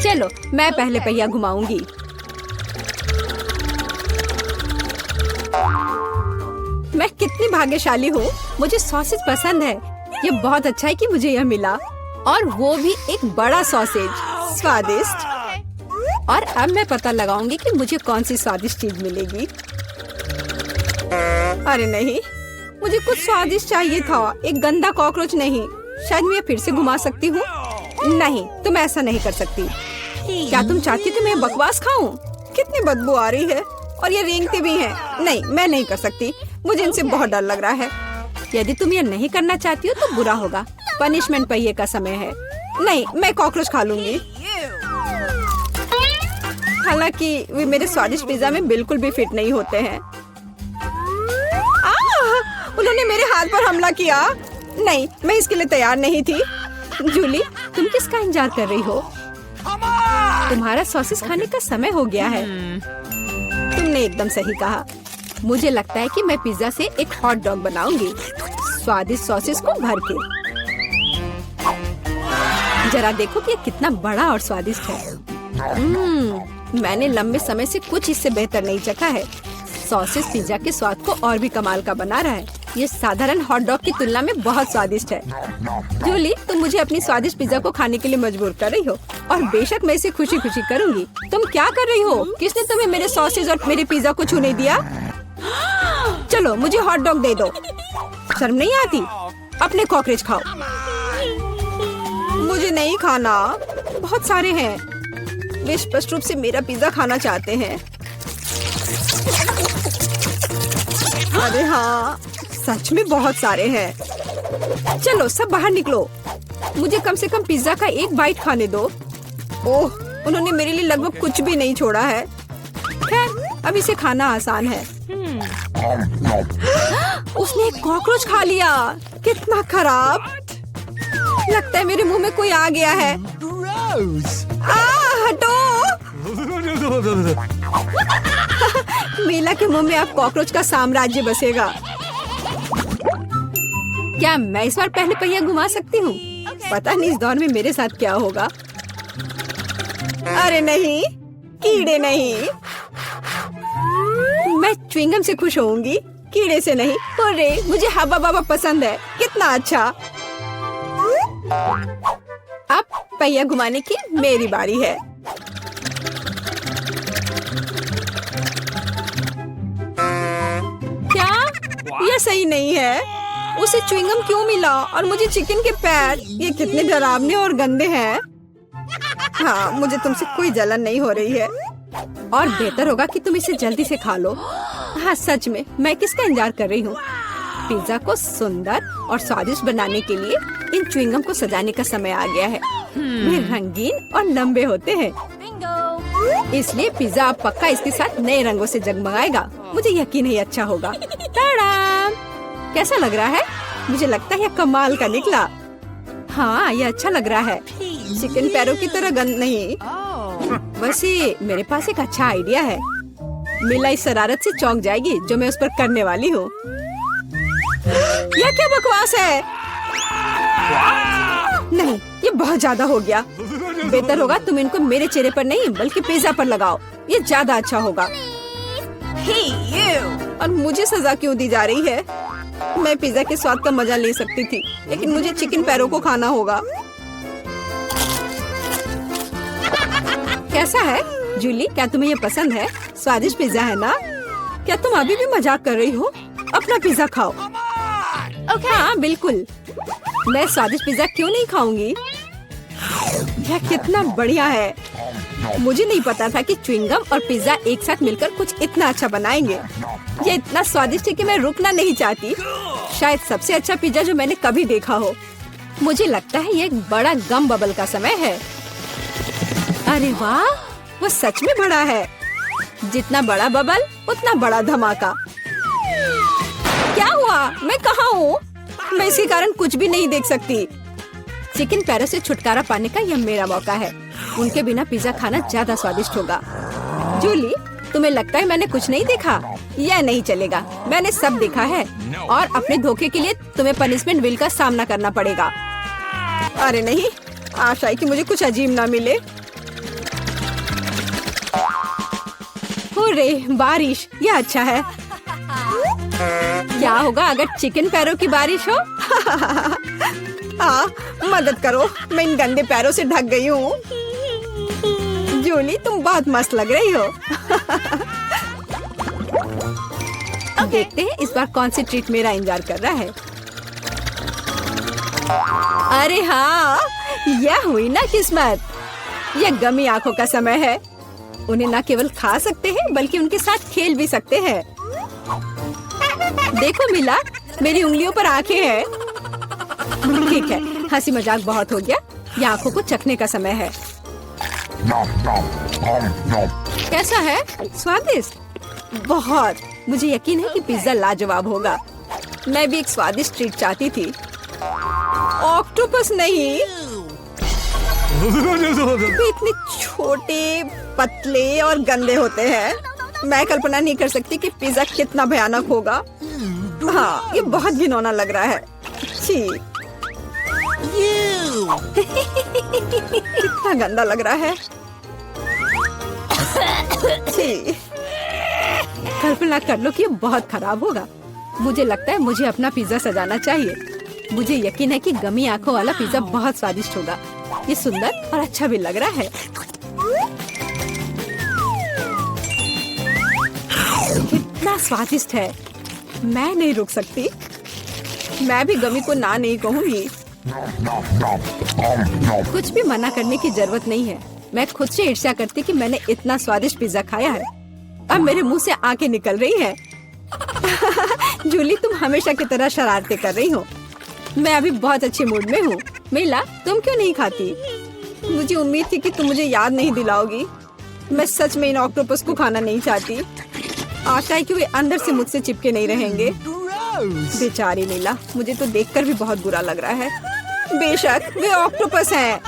चलो मैं पहले पहिया घुमाऊंगी। मैं कितनी भाग्यशाली हूँ, मुझे सॉसेज पसंद है। ये बहुत अच्छा है कि मुझे यह मिला, और वो भी एक बड़ा सॉसेज, स्वादिष्ट। और अब मैं पता लगाऊंगी कि मुझे कौन सी स्वादिष्ट चीज मिलेगी। अरे नहीं, मुझे कुछ स्वादिष्ट चाहिए था, एक गंदा कॉकरोच नहीं। शायद मैं फिर से घुमा सकती हूँ। नहीं, तुम ऐसा नहीं कर सकती। क्या तुम चाहती हो कि मैं बकवास खाऊं? कितनी बदबू आ रही है, और ये रेंगते भी हैं। नहीं, मैं नहीं कर सकती, मुझे इनसे बहुत डर लग रहा है। यदि तुम ये नहीं करना चाहती हो तो बुरा होगा। पनिशमेंट पहिए का समय है। नहीं, मैं कॉकरोच खा लूंगी। हालांकि वे मेरे स्वादिष्ट पिज्जा में बिल्कुल भी फिट नहीं होते हैं। उन्होंने मेरे हाथ पर हमला किया। नहीं, मैं इसके लिए तैयार नहीं थी। जूली, तुम किसका इंतजार कर रही हो? तुम्हारा सॉसेस खाने का समय हो गया है। तुमने एकदम सही कहा। मुझे लगता है कि मैं पिज्जा से एक हॉट डॉग बनाऊंगी, स्वादिष्ट सॉसेस को भर के। जरा देखो कि ये कितना बड़ा और स्वादिष्ट है। मैंने लंबे समय से कुछ इससे बेहतर नहीं चखा है। सॉसेस पिज्जा के स्वाद को और भी कमाल का बना रहा है। ये साधारण हॉट डॉग की तुलना में बहुत स्वादिष्ट है। जूली, तुम मुझे अपनी स्वादिष्ट पिज्जा को खाने के लिए मजबूर कर रही हो, और बेशक मैं इसे खुशी खुशी करूंगी। तुम क्या कर रही हो? किसने तुम्हें मेरे सॉसेज और मेरे पिज्जा को छूने दिया? चलो मुझे हॉट डॉग दे दो। शर्म नहीं आती? अपने कॉकरोच खाओ। मुझे नहीं खाना, बहुत सारे हैं। वे स्पष्ट रूप से मेरा पिज्जा खाना चाहते हैं। अरे हाँ, सच में बहुत सारे हैं। चलो सब बाहर निकलो, मुझे कम से कम पिज्जा का एक बाइट खाने दो। ओह, उन्होंने मेरे लिए लगभग कुछ भी नहीं छोड़ा है। खैर, अब इसे खाना आसान है। उसने एक कॉकरोच खा लिया। कितना खराब। लगता है मेरे मुंह में कोई आ गया है। हटो। मीला के मुंह में अब कॉकरोच का साम्राज्य बसेगा। क्या मैं इस बार पहले पहिया घुमा सकती हूँ? पता नहीं इस दौर में मेरे साथ क्या होगा। अरे नहीं, कीड़े नहीं। मैं च्युइंगम से खुश होऊंगी, कीड़े से नहीं। अरे मुझे हब्बा बाबा पसंद है। कितना अच्छा। अब पहिया घुमाने की मेरी बारी है। क्या यह सही नहीं है? उसे च्युइंगम क्यों मिला और मुझे चिकन के पैर? ये कितने डरावने और गंदे हैं। हाँ, मुझे तुमसे कोई जलन नहीं हो रही है, और बेहतर होगा कि तुम इसे जल्दी से खा लो। हाँ सच में, मैं किसका इंतजार कर रही हूँ? पिज्जा को सुंदर और स्वादिष्ट बनाने के लिए इन च्युइंगम को सजाने का समय आ गया है। वे रंगीन और लंबे होते हैं, इसलिए पिज्जा अब पक्का इसके साथ नए रंगों से जगमगाएगा। मुझे यकीन है अच्छा होगा। टाडाम! कैसा लग रहा है? मुझे लगता है यह कमाल का निकला। हाँ, यह अच्छा लग रहा है। चिकन पैरों की तरह गंद नहीं। वैसे मेरे पास एक अच्छा आइडिया है। मीला इस शरारत से चौंक जाएगी जो मैं उस पर करने वाली हूँ। यह क्या बकवास है? नहीं, ये बहुत ज्यादा हो गया। बेहतर होगा तुम इनको मेरे चेहरे पर नहीं बल्कि पिज्जा पर लगाओ, ये ज्यादा अच्छा होगा। और मुझे सजा क्यों दी जा रही है? मैं पिज्जा के स्वाद का मजा ले सकती थी, लेकिन मुझे चिकन पैरों को खाना होगा। कैसा है जूली? क्या तुम्हें ये पसंद है? स्वादिष्ट पिज्जा है ना? क्या तुम अभी भी मजाक कर रही हो? अपना पिज्जा खाओ। हाँ बिल्कुल, मैं स्वादिष्ट पिज्जा क्यों नहीं खाऊंगी? यह कितना बढ़िया है। मुझे नहीं पता था कि च्युइंगम और पिज्जा एक साथ मिलकर कुछ इतना अच्छा बनाएंगे। ये इतना स्वादिष्ट है कि मैं रुकना नहीं चाहती। शायद सबसे अच्छा पिज्जा जो मैंने कभी देखा हो। मुझे लगता है ये एक बड़ा गम बबल का समय है। अरे वाह, वो सच में बड़ा है। जितना बड़ा बबल उतना बड़ा धमाका। क्या हुआ? मैं कहाँ हूँ? मैं इसके कारण कुछ भी नहीं देख सकती। चिकन पैरों से छुटकारा पाने का यह मेरा मौका है। उनके बिना पिज्जा खाना ज्यादा स्वादिष्ट होगा। जूली, तुम्हें लगता है मैंने कुछ नहीं देखा? यह नहीं चलेगा, मैंने सब देखा है, और अपने धोखे के लिए तुम्हें पनिशमेंट बिल का सामना करना पड़ेगा। अरे नहीं, आशा है कि मुझे कुछ अजीब ना मिले। रे बारिश, ये अच्छा है। क्या होगा अगर चिकन पैरों की बारिश हो? मदद करो, मैं इन गंदे पैरों से ढक गई हूँ। जूली तुम बहुत मस्त लग रही हो। देखते हैं इस बार कौन सी ट्रीट मेरा इंतजार कर रहा है। अरे हाँ, यह हुई ना किस्मत। यह गमी आंखों का समय है। उन्हें न केवल खा सकते हैं बल्कि उनके साथ खेल भी सकते हैं। देखो मिला, मेरी उंगलियों पर आंखें हैं। ठीक है, हंसी मजाक बहुत हो गया। ये आंखों को चखने का समय है। कैसा है? स्वादिष्ट? बहुत। मुझे यकीन है कि पिज्जा लाजवाब होगा। मैं भी एक स्वादिष्ट ट्रीट चाहती थी। ऑक्टोपस नहीं। वे इतने छोटे, पतले और गंदे होते हैं। मैं कल्पना नहीं कर सकती कि पिज्जा कितना भयानक होगा। हाँ, ये बहुत घिनौना लग रहा है। छी। कितना गंदा लग रहा है। छी। कल्पना कर लो कि ये बहुत खराब होगा। मुझे लगता है मुझे अपना पिज्जा सजाना चाहिए। मुझे यकीन है कि गमी आंखों वाला पिज्जा बहुत स्वादिष्ट होगा। ये सुंदर और अच्छा भी लग रहा है। कितना स्वादिष्ट है। मैं नहीं रुक सकती। मैं भी गमी को ना नहीं कहूँगी। कुछ भी मना करने की जरूरत नहीं है। मैं खुद से ईर्ष्या करती कि मैंने इतना स्वादिष्ट पिज्जा खाया है। अब मेरे मुंह से आंखें निकल रही हैं। जूली तुम हमेशा की तरह शरारतें कर रही हो। मैं अभी बहुत अच्छे मूड में हूँ। मिला, तुम क्यों नहीं खाती? मुझे उम्मीद थी कि तुम मुझे याद नहीं दिलाओगी। मैं सच में इन ऑक्टोपस को खाना नहीं चाहती। आशा है कि वे अंदर से मुझसे चिपके नहीं रहेंगे। बेचारी नीला, मुझे तो देखकर भी बहुत बुरा लग रहा है। बेशक वे ऑक्टोपस हैं।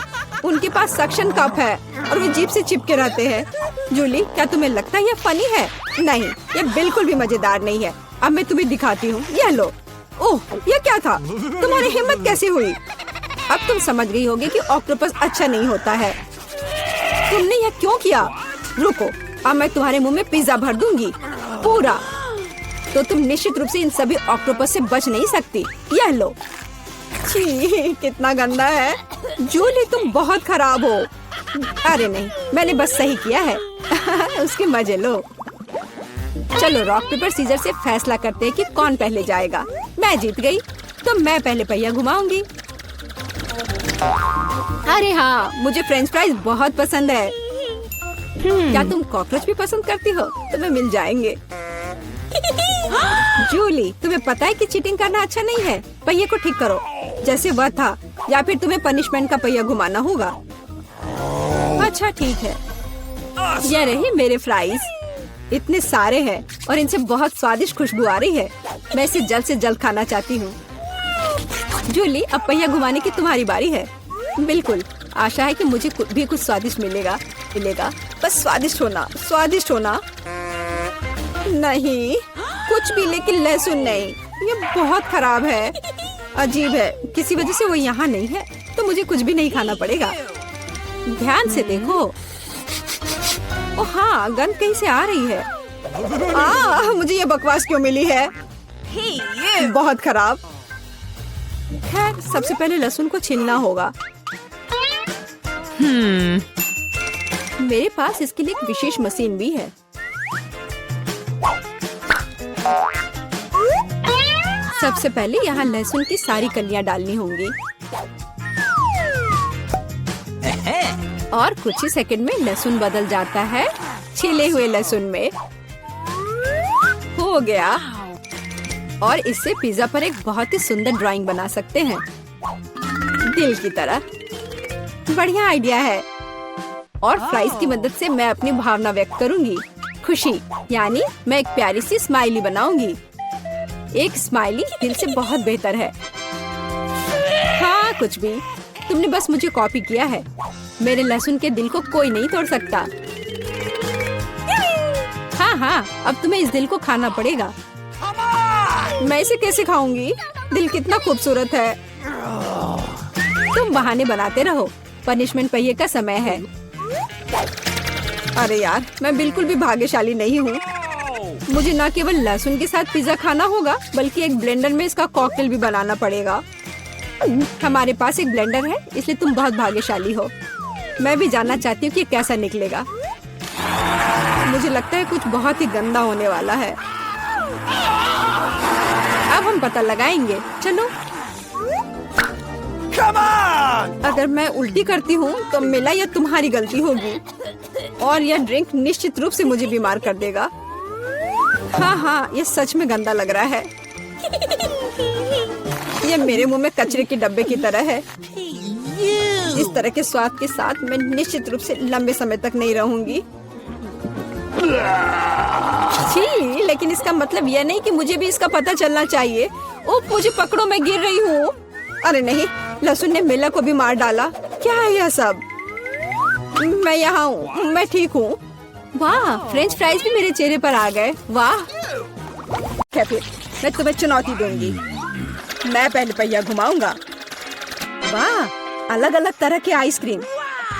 उनके पास सक्शन कप है और वे जीभ से चिपके रहते हैं। जूली, क्या तुम्हें लगता है यह फनी है? नहीं, यह बिल्कुल भी मजेदार नहीं है। अब मैं तुम्हें दिखाती हूँ। यह लो। ओह, यह क्या था? तुम्हारी हिम्मत कैसे हुई? अब तुम समझ गई होगी कि ऑक्टोपस अच्छा नहीं होता है। तुमने यह क्यों किया? रुको, अब मैं तुम्हारे मुंह में पिज्जा भर दूंगी, पूरा। तो तुम निश्चित रूप से इन सभी ऑक्टोपस से बच नहीं सकती। यह लो। छी, कितना गंदा है। जूली तुम बहुत खराब हो। अरे नहीं, मैंने बस सही किया है। उसके मजे लो। चलो रॉक पेपर सीजर से फैसला करते हैं कि कौन पहले जाएगा। मैं जीत गई तो मैं पहले पहिया घुमाऊंगी। अरे हाँ, मुझे फ्रेंच फ्राइज बहुत पसंद है। क्या तुम कॉकरोच भी पसंद करती हो? तुम्हें मिल जाएंगे। जूली, तुम्हें पता है कि चीटिंग करना अच्छा नहीं है। पहिए को ठीक करो जैसे वह था, या फिर तुम्हें पनिशमेंट का पहिया घुमाना होगा। अच्छा ठीक है। ये रहे मेरे फ्राइज। इतने सारे हैं और इनसे बहुत स्वादिष्ट खुशबू आ रही है। मैं इसे जल्द से जल्द खाना चाहती हूँ। जूली, अब पहिया घुमाने की तुम्हारी बारी है। बिल्कुल, आशा है कि मुझे भी कुछ स्वादिष्ट मिलेगा। बस स्वादिष्ट होना। नहीं, कुछ भी, लेकिन लहसुन नहीं। ये बहुत खराब है। अजीब है, किसी वजह से वो यहाँ नहीं है तो मुझे कुछ भी नहीं खाना पड़ेगा। ध्यान से देखो। ओ हाँ, गंध कहीं से आ रही है। मुझे ये बकवास क्यों मिली है? बहुत खराब। खैर, सबसे पहले लहसुन को छीलना होगा। मेरे पास इसके लिए एक विशेष मशीन भी है। सबसे पहले यहाँ लहसुन की सारी कलियां डालनी होंगी और कुछ ही सेकंड में लहसुन बदल जाता है छिले हुए लहसुन में। हो गया। और इससे पिज्जा पर एक बहुत ही सुंदर ड्राइंग बना सकते हैं, दिल की तरह। बढ़िया आइडिया है। और फ्राइज की मदद से मैं अपनी भावना व्यक्त करूंगी। खुशी, यानी मैं एक प्यारी सी स्माइली बनाऊंगी। एक स्माइली दिल से बहुत बेहतर है। हाँ, कुछ भी। तुमने बस मुझे कॉपी किया है। मेरे लहसुन के दिल को कोई नहीं तोड़ सकता। हाँ, अब तुम्हें इस दिल को खाना पड़ेगा। मैं इसे कैसे खाऊंगी? दिल कितना खूबसूरत है। तुम बहाने बनाते रहो। पनिशमेंट पहिए का समय है। अरे यार, मैं बिल्कुल भी भाग्यशाली नहीं हूँ। मुझे न केवल लहसुन के साथ पिज्जा खाना होगा, बल्कि एक ब्लेंडर में इसका कॉकटेल भी बनाना पड़ेगा। हमारे पास एक ब्लेंडर है, इसलिए तुम बहुत भाग्यशाली हो। मैं भी जानना चाहती हूँ कि कैसा निकलेगा। मुझे लगता है कुछ बहुत ही गंदा होने वाला है। अब हम पता लगाएंगे। चलो। अगर मैं उल्टी करती हूँ तो मेरा या तुम्हारी गलती होगी, और यह ड्रिंक निश्चित रूप से मुझे बीमार कर देगा। हाँ, ये सच में गंदा लग रहा है। ये मेरे मुंह में कचरे के डब्बे की तरह है। इस तरह के स्वाद के साथ मैं निश्चित रूप से लंबे समय तक नहीं रहूंगी। छी, लेकिन इसका मतलब यह नहीं कि मुझे भी इसका पता चलना चाहिए। ओह, मुझे पकड़ो, मैं गिर रही हूँ। अरे नहीं, लहसुन ने मिला को भी मार डाला। क्या है यह सब? मैं यहाँ हूँ, मैं ठीक हूँ। वाह, फ्रेंच फ्राइज भी मेरे चेहरे पर आ गए। वाह। क्या फिर मैं तुम्हें चुनौती दूंगी। मैं पहले पहिया घुमाऊंगा। वाह, अलग अलग तरह के आइसक्रीम।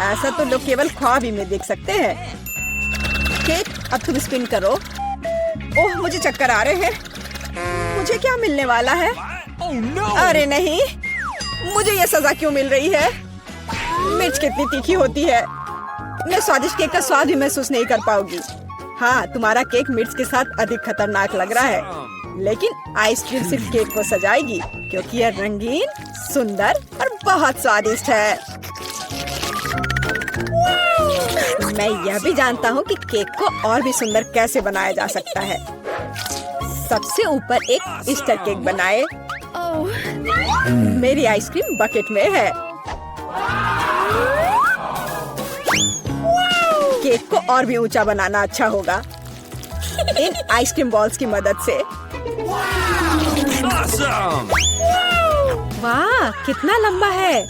ऐसा तो लोग केवल ख्वाब ही में देख सकते हैं। केक, अब तुम स्पिन करो। ओह, मुझे चक्कर आ रहे हैं। मुझे क्या मिलने वाला है? अरे नहीं, मुझे ये सजा क्यों मिल रही है? मिर्च कितनी तीखी होती है। मैं स्वादिष्ट केक का स्वाद भी महसूस नहीं कर पाऊंगी। हाँ, तुम्हारा केक मिर्च के साथ अधिक खतरनाक लग रहा है, लेकिन आइसक्रीम सिर्फ केक को सजाएगी, क्योंकि यह रंगीन, सुंदर और बहुत स्वादिष्ट है। मैं यह भी जानता हूँ कि केक को और भी सुंदर कैसे बनाया जा सकता है। सबसे ऊपर एक ईस्टर केक बनाए। मेरी आइसक्रीम बकेट में है। केक को और भी ऊंचा बनाना अच्छा होगा इन आइसक्रीम बॉल्स की मदद से। वाह, कितना लंबा है।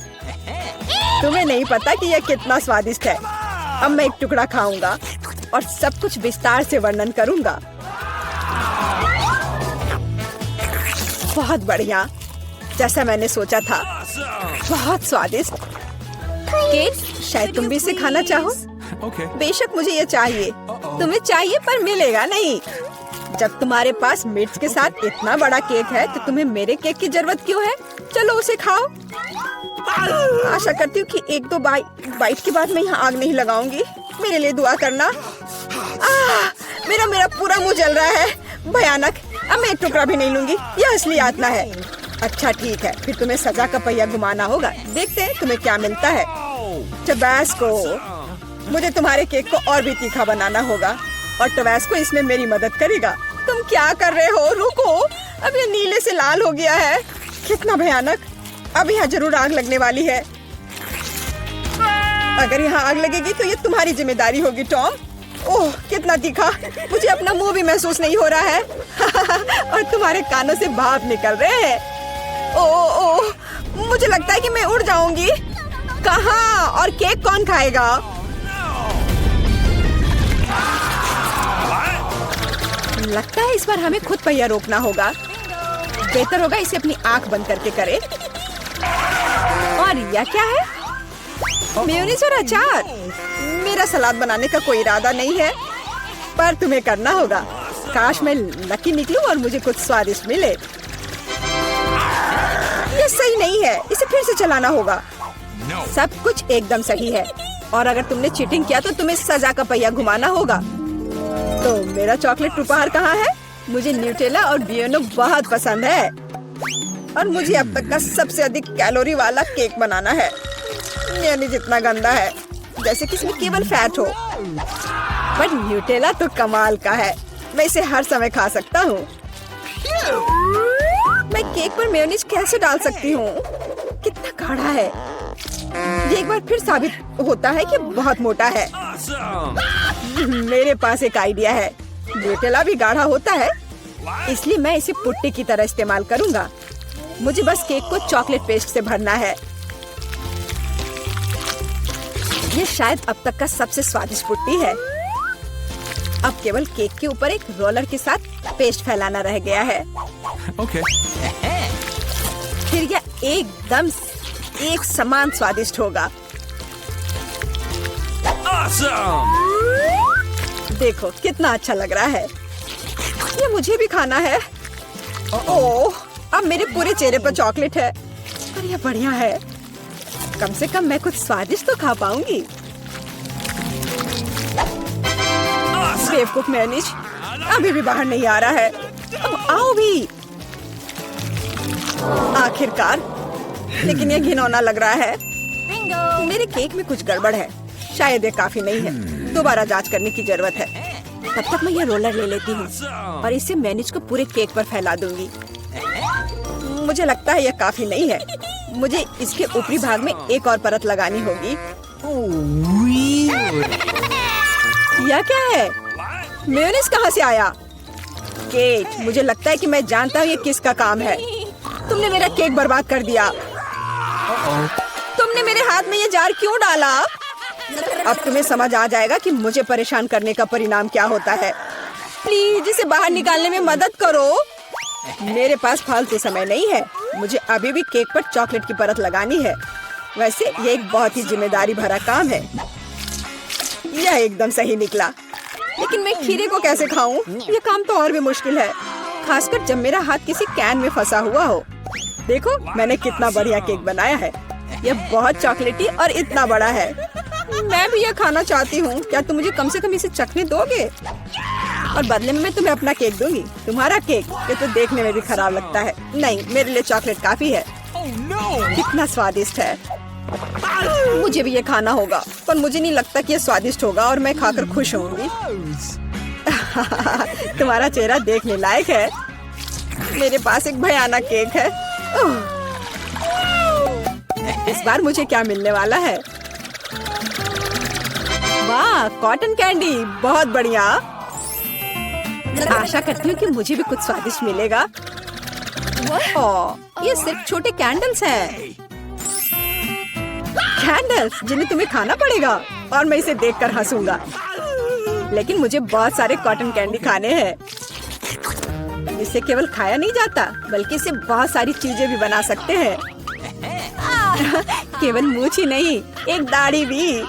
तुम्हें नहीं पता कि यह कितना स्वादिष्ट है। अब मैं एक टुकड़ा खाऊंगा और सब कुछ विस्तार से वर्णन करूंगा। बहुत बढ़िया, जैसा मैंने सोचा था। बहुत स्वादिष्ट केक। शायद तुम भी इसे खाना चाहो। बेशक मुझे ये चाहिए। तुम्हें चाहिए पर मिलेगा नहीं। जब तुम्हारे पास मिर्च के साथ इतना बड़ा केक है तो तुम्हें मेरे केक की जरूरत क्यों है? चलो उसे खाओ। आशा करती हूँ कि एक दो बाइट के बाद मैं यहाँ आग नहीं लगाऊंगी। मेरे लिए दुआ करना। मेरा पूरा मुंह जल रहा है। भयानक। अब मैं एक टुकड़ा भी नहीं लूंगी। यह असली यातना है। अच्छा ठीक है, फिर तुम्हें सजा का पहिया घुमाना होगा। देखते हैं तुम्हें क्या मिलता है। टबैस्को। मुझे तुम्हारे केक को और भी तीखा बनाना होगा, और टबैस्को इसमें मेरी मदद करेगा। तुम क्या कर रहे हो? रुको, अब ये नीले से लाल हो गया है। कितना भयानक। अब यहाँ जरूर आग लगने वाली है। अगर यहाँ आग लगेगी तो ये तुम्हारी जिम्मेदारी होगी, टॉम। ओह, कितना तीखा। मुझे अपना मुंह भी महसूस नहीं हो रहा है। और तुम्हारे कानों से भाप निकल रहे हैं। ओह, मुझे लगता है कि मैं उड़ जाऊंगी। कहाँ? और केक कौन खाएगा? लगता है इस बार हमें खुद पहिया रोकना होगा। बेहतर होगा इसे अपनी आंख बंद करके करे। और यह क्या है? मेयोनीज और अचार। मेरा सलाद बनाने का कोई इरादा नहीं है, पर तुम्हें करना होगा। काश मैं लकी निकलूं और मुझे कुछ स्वादिष्ट मिले। ये सही नहीं है, इसे फिर से चलाना होगा। सब कुछ एकदम सही है, और अगर तुमने चीटिंग किया तो तुम्हें सजा का पहिया घुमाना होगा। तो मेरा चॉकलेट उपहार कहाँ है? मुझे न्यूटेला और बियोनो बहुत पसंद है, और मुझे अब तक का सबसे अधिक कैलोरी वाला केक बनाना है। मेयोनीज इतना गंदा है, जैसे कि इसमें केवल फैट हो। पर न्यूटेला तो कमाल का है। मैं इसे हर समय खा सकता हूँ। मैं केक पर मेयोनीज कैसे डाल सकती हूँ? कितना गाढ़ा है। ये एक बार फिर साबित होता है कि बहुत मोटा है। मेरे पास एक आइडिया है। न्यूटेला भी गाढ़ा होता है, इसलिए मैं इसे पुट्टी की तरह इस्तेमाल करूंगा। मुझे बस केक को चॉकलेट पेस्ट से भरना है। ये शायद अब तक का सबसे स्वादिष्ट पुट्टी है। अब केवल केक के ऊपर एक रोलर के साथ पेस्ट फैलाना रह गया है। फिर यह एकदम एक समान स्वादिष्ट होगा। Awesome! देखो कितना अच्छा लग रहा है। ये मुझे भी खाना है। ओह, अब मेरे पूरे चेहरे पर चॉकलेट है। पर यह बढ़िया है। कम से कम मैं कुछ स्वादिष्ट तो खा पाऊंगी। बेवकूफ मेयोनीज अभी भी बाहर नहीं आ रहा है। अब आओ भी। आखिरकार, लेकिन ये घिनौना लग रहा है। मेरे केक में कुछ गड़बड़ है। शायद ये काफी नहीं है। दोबारा जांच करने की जरूरत है। तब तक मैं ये रोलर ले लेती हूँ और इसे मेयोनीज को पूरे केक पर फैला दूंगी। मुझे लगता है यह काफी नहीं है। मुझे इसके ऊपरी भाग में एक और परत लगानी होगी। यह क्या है? मेयोनीज कहाँ से आया? केक, मुझे लगता है कि मैं जानता हूँ ये किसका काम है। तुमने मेरा केक बर्बाद कर दिया। तुमने मेरे हाथ में ये जार क्यों डाला? अब तुम्हें समझ आ जाएगा कि मुझे परेशान करने का परिणाम क्या होता है। प्लीज इसे बाहर निकालने में मदद करो। मेरे पास फालतू समय नहीं है। मुझे अभी भी केक पर चॉकलेट की परत लगानी है। वैसे ये एक बहुत ही जिम्मेदारी भरा काम है। यह एकदम सही निकला। लेकिन मैं खीरे को कैसे खाऊं? ये काम तो और भी मुश्किल है, खासकर जब मेरा हाथ किसी कैन में फंसा हुआ हो। देखो मैंने कितना बढ़िया केक बनाया है। यह बहुत चॉकलेटी और इतना बड़ा है। मैं भी यह खाना चाहती हूँ। क्या तुम मुझे कम से कम इसे चखने दोगे? और बदले में मैं तुम्हें अपना केक दूंगी। तुम्हारा केक ये तो देखने में भी खराब लगता है। नहीं, मेरे लिए चॉकलेट काफी है। कितना स्वादिष्ट है। मुझे भी ये खाना होगा, पर मुझे नहीं लगता कि ये स्वादिष्ट होगा और मैं खाकर खुश होंगी। तुम्हारा चेहरा देखने लायक है। मेरे पास एक भयानक केक है। इस बार मुझे क्या मिलने वाला है? वाह, कॉटन कैंडी, बहुत बढ़िया। आशा करती हूँ कि मुझे भी कुछ स्वादिष्ट मिलेगा। ओह, ये सिर्फ छोटे कैंडल्स हैं। कैंडल्स जिन्हें तुम्हें खाना पड़ेगा और मैं इसे देखकर हंसूंगा। लेकिन मुझे बहुत सारे कॉटन कैंडी खाने हैं। इसे केवल खाया नहीं जाता, बल्कि इसे बहुत सारी चीजें भी बना सकते हैं। केवल मूंछ ही नहीं, एक दाढ़ी भी।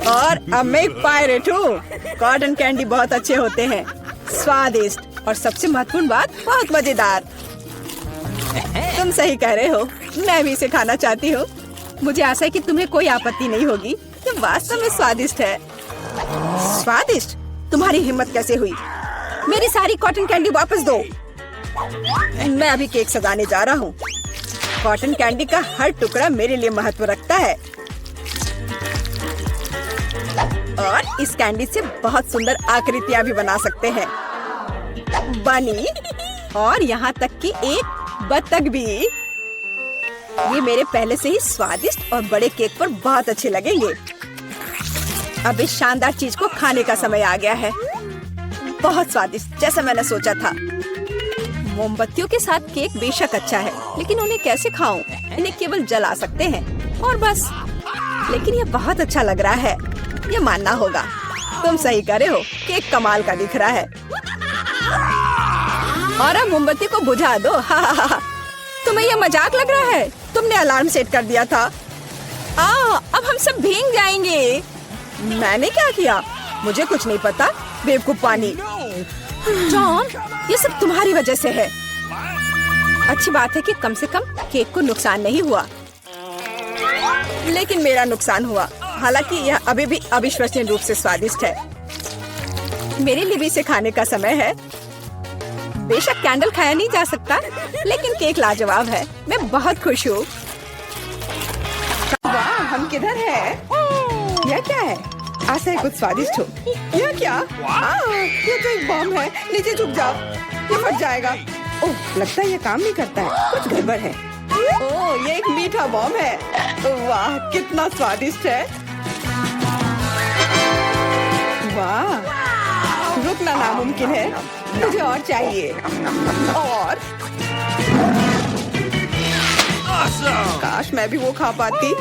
और अब मैं एक पायरेट हूँ। कॉटन कैंडी बहुत अच्छे होते हैं, स्वादिष्ट और सबसे महत्वपूर्ण बात, बहुत मजेदार। तुम सही कह रहे हो, मैं भी इसे खाना चाहती हूँ। मुझे आशा है कि तुम्हें कोई आपत्ति नहीं होगी। ये वास्तव में स्वादिष्ट है। स्वादिष्ट? तुम्हारी हिम्मत कैसे हुई? मेरी सारी कॉटन कैंडी वापस दो। मैं अभी केक सजाने जा रहा हूँ। कॉटन कैंडी का हर टुकड़ा मेरे लिए महत्व रखता है। और इस कैंडी से बहुत सुंदर आकृतियाँ भी बना सकते हैं। बनी, और यहाँ तक कि एक बत्तख भी। ये मेरे पहले से ही स्वादिष्ट और बड़े केक पर बहुत अच्छे लगेंगे। अब इस शानदार चीज को खाने का समय आ गया है। बहुत स्वादिष्ट, जैसा मैंने सोचा था। मोमबत्तियों के साथ केक बेशक अच्छा है, लेकिन उन्हें कैसे खाऊं? इन्हें केवल जला सकते हैं और बस। लेकिन ये बहुत अच्छा लग रहा है, ये मानना होगा। तुम सही करे हो, केक कमाल का दिख रहा है। और अब मोमबत्ती को बुझा दो। तुम्हें ये मजाक लग रहा है? तुमने अलार्म सेट कर दिया था। अब हम सब भीग जाएंगे। मैंने क्या किया? मुझे कुछ नहीं पता। बेवकूफ पानी। जॉन, ये सब तुम्हारी वजह से है। अच्छी बात है कि कम से कम केक को नुकसान नहीं हुआ, लेकिन मेरा नुकसान हुआ। हालांकि यह अभी भी अविश्वसनीय रूप से स्वादिष्ट है। मेरे लिए भी इसे खाने का समय है। बेशक कैंडल खाया नहीं जा सकता, लेकिन केक लाजवाब है। मैं बहुत खुश हूँ। वाह, हम किधर हैं? यह क्या है? आशा है कुछ स्वादिष्ट हो। यह क्या? ये तो एक बम है। नीचे झुक जाओ, ये फट जाएगा। ओह, लगता है ये काम नहीं करता है। कुछ गड़बड़ है। ओह, ये एक मीठा बम है। वाह, कितना स्वादिष्ट है। वाह, रुकना नामुमकिन है। मुझे और चाहिए। और काश मैं भी वो खा पाती।